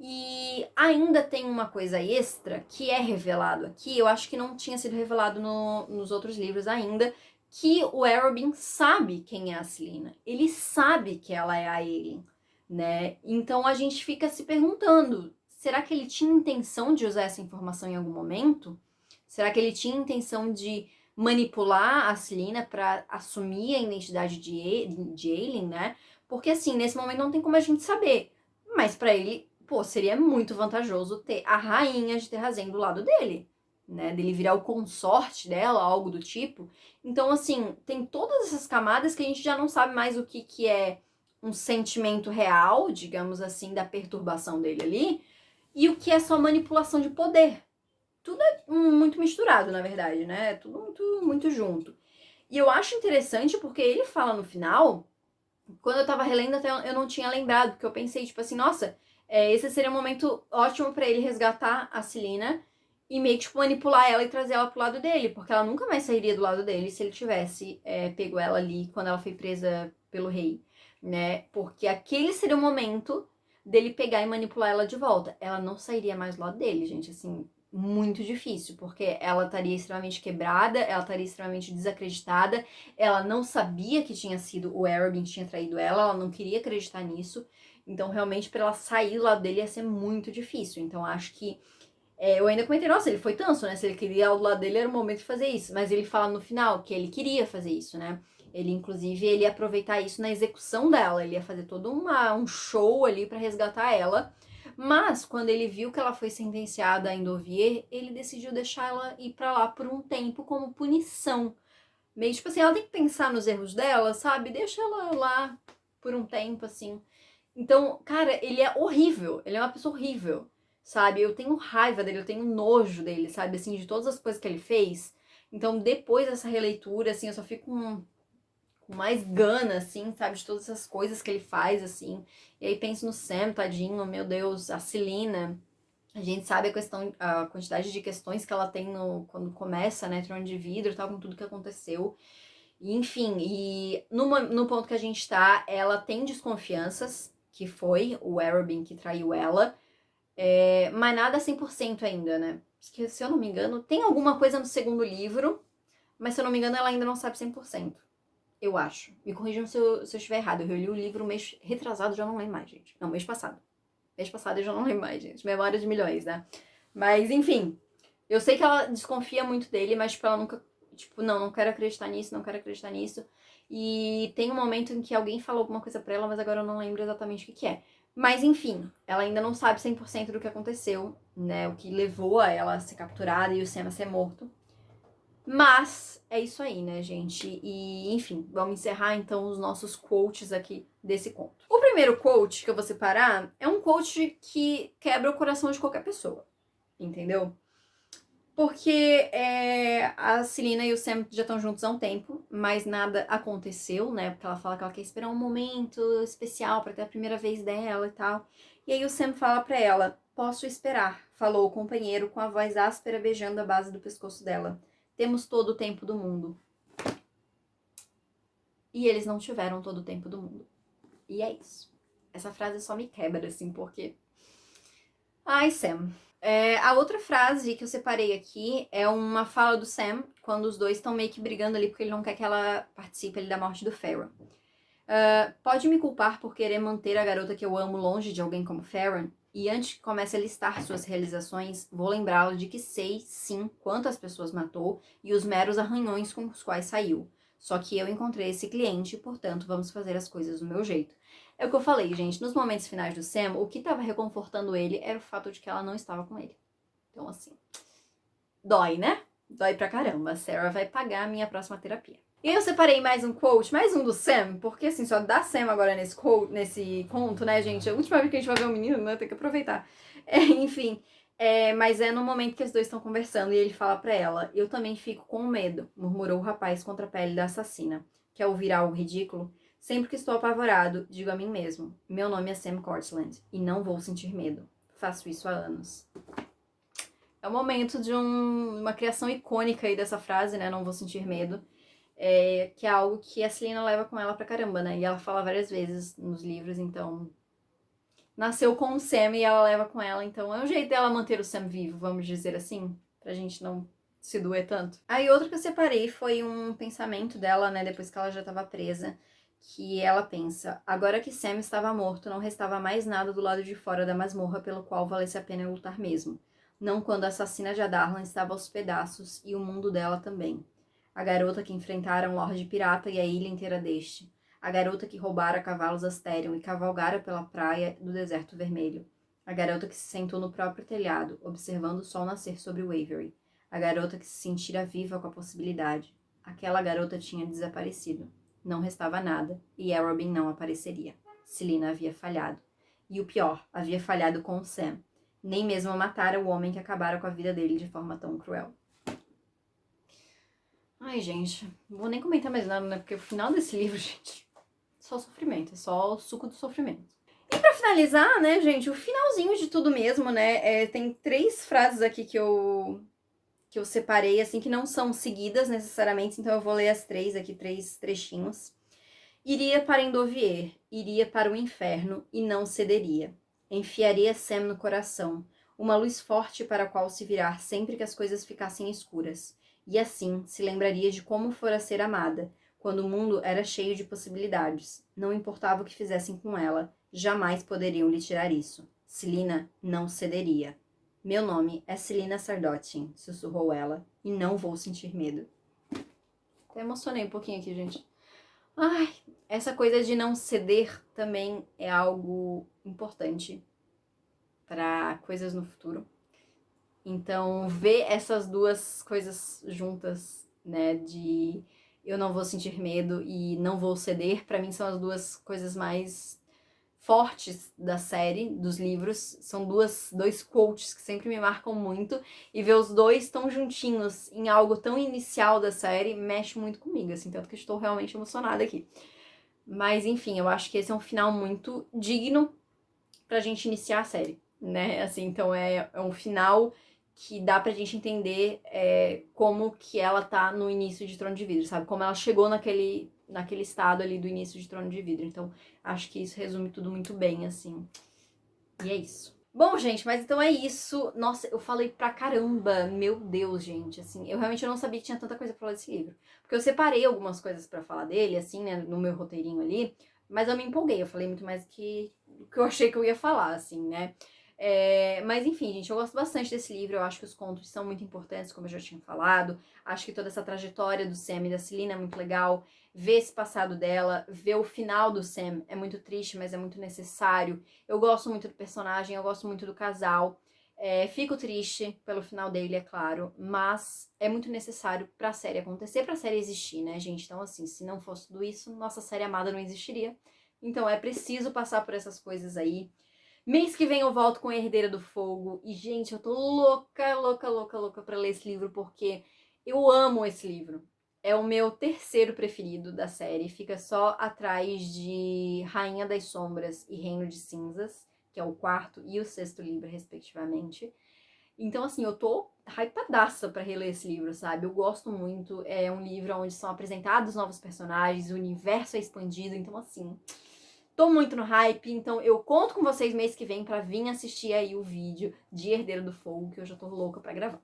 E ainda tem uma coisa extra que é revelado aqui, eu acho que não tinha sido revelado nos outros livros ainda, que o Arobin sabe quem é a Celina. Ele sabe que ela é a Aelin, né? Então a gente fica se perguntando, será que ele tinha intenção de usar essa informação em algum momento? Será que ele tinha intenção de manipular a Celina para assumir a identidade de Aelin, né? Porque assim, nesse momento não tem como a gente saber. Mas para ele, pô, seria muito vantajoso ter a rainha de Terrazen do lado dele, né? Dele virar o consorte dela, algo do tipo. Então, assim, tem todas essas camadas que a gente já não sabe mais o que é um sentimento real, digamos assim, da perturbação dele ali, e o que é só manipulação de poder. Tudo é muito misturado, na verdade, né? Tudo muito junto. E eu acho interessante porque ele fala no final, quando eu tava relendo até eu não tinha lembrado, porque eu pensei, tipo assim, nossa, esse seria um momento ótimo para ele resgatar a Celina e meio que tipo, manipular ela e trazer ela pro lado dele, porque ela nunca mais sairia do lado dele se ele tivesse pego ela ali quando ela foi presa pelo rei, né? Porque aquele seria o momento dele pegar e manipular ela de volta. Ela não sairia mais do lado dele, gente, assim, muito difícil, porque ela estaria extremamente quebrada, ela estaria extremamente desacreditada, ela não sabia que tinha sido o Arobin que tinha traído ela não queria acreditar nisso, então realmente para ela sair do lado dele ia ser muito difícil, então acho que eu ainda comentei, nossa, ele foi tanso, né, se ele queria ir do lado dele era o momento de fazer isso, mas ele fala no final que ele queria fazer isso, né, ele inclusive ele ia aproveitar isso na execução dela, ele ia fazer todo um show ali para resgatar ela, mas quando ele viu que ela foi sentenciada a Endovier, ele decidiu deixar ela ir para lá por um tempo como punição. Meio tipo assim, ela tem que pensar nos erros dela, sabe? Deixa ela lá por um tempo, assim. Então, cara, ele é horrível. Ele é uma pessoa horrível, sabe? Eu tenho raiva dele, eu tenho nojo dele, sabe? Assim, de todas as coisas que ele fez. Então, depois dessa releitura, assim, eu só fico com mais gana, assim, sabe? De todas essas coisas que ele faz, assim. E aí penso no Sam, tadinho, meu Deus, a Celina. A gente sabe a quantidade de questões que ela tem quando começa, né, Trono de Vidro e tal, com tudo que aconteceu. E, enfim, e no ponto que a gente tá, ela tem desconfianças, que foi o Arobin que traiu ela, mas nada 100% ainda, né? Porque, se eu não me engano, tem alguma coisa no segundo livro, mas se eu não me engano, ela ainda não sabe 100%. Eu acho. Me corrijam se eu estiver errado. Eu li o livro mês retrasado, já não lembro mais, gente. Não, mês passado. Mês passado eu já não lembro mais, gente. Memória de milhões, né? Mas, enfim. Eu sei que ela desconfia muito dele, mas, tipo, ela nunca... Tipo, não quero acreditar nisso, não quero acreditar nisso. E tem um momento em que alguém falou alguma coisa pra ela, mas agora eu não lembro exatamente o que é. Mas, enfim, ela ainda não sabe 100% do que aconteceu, né? O que levou a ela a ser capturada e o Sam a ser morto. Mas é isso aí, né, gente? E, enfim, vamos encerrar então os nossos quotes aqui desse conto. O primeiro quote que eu vou separar é um quote que quebra o coração de qualquer pessoa, entendeu? Porque a Celina e o Sam já estão juntos há um tempo, mas nada aconteceu, né? Porque ela fala que ela quer esperar um momento especial pra ter a primeira vez dela e tal. E aí o Sam fala pra ela: "Posso esperar", falou o companheiro com a voz áspera beijando a base do pescoço dela. "Temos todo o tempo do mundo." E eles não tiveram todo o tempo do mundo. E é isso. Essa frase só me quebra, assim, porque... Ai, Sam. A outra frase que eu separei aqui é uma fala do Sam, quando os dois estão meio que brigando ali, porque ele não quer que ela participe ali da morte do Farron. Pode me culpar por querer manter a garota que eu amo longe de alguém como Farron? E antes que comece a listar suas realizações, vou lembrá-lo de que sei, sim, quantas pessoas matou e os meros arranhões com os quais saiu. Só que eu encontrei esse cliente e, portanto, vamos fazer as coisas do meu jeito. É o que eu falei, gente. Nos momentos finais do Sam, o que estava reconfortando ele era o fato de que ela não estava com ele. Então, assim, dói, né? Dói pra caramba. A Sarah vai pagar a minha próxima terapia. E eu separei mais um quote, mais um do Sam, porque assim, só dá Sam agora nesse conto, né, gente? A última vez que a gente vai ver um menino, né? Tem que aproveitar. Enfim, Mas é no momento que os dois estão conversando e ele fala pra ela: eu também fico com medo, murmurou o rapaz contra a pele da assassina. Quer ouvir algo ridículo? Sempre que estou apavorado, digo a mim mesmo: meu nome é Sam Cortland e não vou sentir medo. Faço isso há anos. É o momento de uma criação icônica aí dessa frase, né? Não vou sentir medo. Que é algo que a Selena leva com ela pra caramba, né? E ela fala várias vezes nos livros, então nasceu com o Sam e ela leva com ela, então é um jeito dela manter o Sam vivo, vamos dizer assim, pra gente não se doer tanto. Aí outra que eu separei foi um pensamento dela, né, depois que ela já tava presa, que ela pensa: agora que Sam estava morto, não restava mais nada do lado de fora da masmorra pelo qual valesse a pena lutar mesmo. Não quando a assassina de Adarlan estava aos pedaços e o mundo dela também. A garota que enfrentara um Lorde Pirata e a ilha inteira deste. A garota que roubara cavalos Asterion e cavalgara pela praia do Deserto Vermelho. A garota que se sentou no próprio telhado, observando o sol nascer sobre Waverly. A garota que se sentira viva com a possibilidade. Aquela garota tinha desaparecido. Não restava nada, e Elrobin não apareceria. Selena havia falhado. E o pior, havia falhado com o Sam. Nem mesmo matara o homem que acabara com a vida dele de forma tão cruel. Ai, gente, não vou nem comentar mais nada, né? Porque o final desse livro, gente, só sofrimento, é só o suco do sofrimento. E pra finalizar, né, gente, o finalzinho de tudo mesmo, né? Tem 3 frases aqui que eu separei, assim, que não são seguidas necessariamente, então eu vou ler as 3 aqui, 3 trechinhos. Iria para Endovier, iria para o inferno e não cederia. Enfiaria Sam no coração, uma luz forte para a qual se virar sempre que as coisas ficassem escuras. E assim se lembraria de como fora ser amada, quando o mundo era cheio de possibilidades. Não importava o que fizessem com ela, jamais poderiam lhe tirar isso. Selena não cederia. Meu nome é Selena Sardotin, sussurrou ela, e não vou sentir medo. Até emocionei um pouquinho aqui, gente. Ai, essa coisa de não ceder também é algo importante para coisas no futuro. Então, ver essas duas coisas juntas, né, de eu não vou sentir medo e não vou ceder, para mim são as duas coisas mais fortes da série, dos livros. São dois quotes que sempre me marcam muito, e ver os dois tão juntinhos em algo tão inicial da série mexe muito comigo, assim, tanto que estou realmente emocionada aqui. Mas, enfim, eu acho que esse é um final muito digno pra gente iniciar a série, né? Assim, então é um final que dá pra gente entender como que ela tá no início de Trono de Vidro, sabe? Como ela chegou naquele estado ali do início de Trono de Vidro. Então, acho que isso resume tudo muito bem, assim. E é isso. Bom, gente, mas então é isso. Nossa, eu falei pra caramba. Meu Deus, gente. Assim, eu realmente não sabia que tinha tanta coisa pra falar desse livro. Porque eu separei algumas coisas pra falar dele, assim, né, no meu roteirinho ali. Mas eu me empolguei. Eu falei muito mais do que eu achei que eu ia falar, assim, né. Mas enfim, gente, eu gosto bastante desse livro. Eu acho que os contos são muito importantes, como eu já tinha falado. Acho que toda essa trajetória do Sam e da Selena é muito legal. Ver esse passado dela, ver o final do Sam é muito triste, mas é muito necessário. Eu gosto muito do personagem, eu gosto muito do casal. Fico triste pelo final dele, é claro, mas é muito necessário pra série acontecer, pra série existir, né, gente? Então, assim, se não fosse tudo isso, nossa série amada não existiria. Então é preciso passar por essas coisas aí. Mês que vem eu volto com a Herdeira do Fogo. E, gente, eu tô louca, louca, louca, louca pra ler esse livro, porque eu amo esse livro. É o meu terceiro preferido da série. Fica só atrás de Rainha das Sombras e Reino de Cinzas, que é o quarto e o sexto livro, respectivamente. Então, assim, eu tô hypadaça pra reler esse livro, sabe? Eu gosto muito. É um livro onde são apresentados novos personagens, o universo é expandido. Então, assim, tô muito no hype. Então, eu conto com vocês mês que vem pra vir assistir aí o vídeo de Herdeiro do Fogo, que eu já tô louca pra gravar.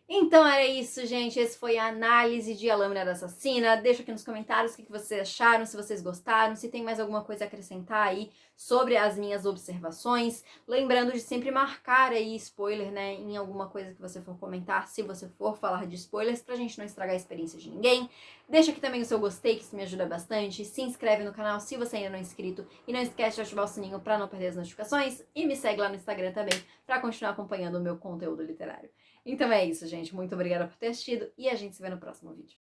Então era isso, gente. Esse foi a análise de A Lâmina da Assassina. Deixa aqui nos comentários o que vocês acharam, se vocês gostaram, se tem mais alguma coisa a acrescentar aí sobre as minhas observações. Lembrando de sempre marcar aí spoiler, né, em alguma coisa que você for comentar, se você for falar de spoilers, pra gente não estragar a experiência de ninguém. Deixa aqui também o seu gostei, que isso me ajuda bastante. Se inscreve no canal se você ainda não é inscrito. E não esquece de ativar o sininho pra não perder as notificações. E me segue lá no Instagram também, pra continuar acompanhando o meu conteúdo literário. Então é isso, gente. Muito obrigada por ter assistido e a gente se vê no próximo vídeo.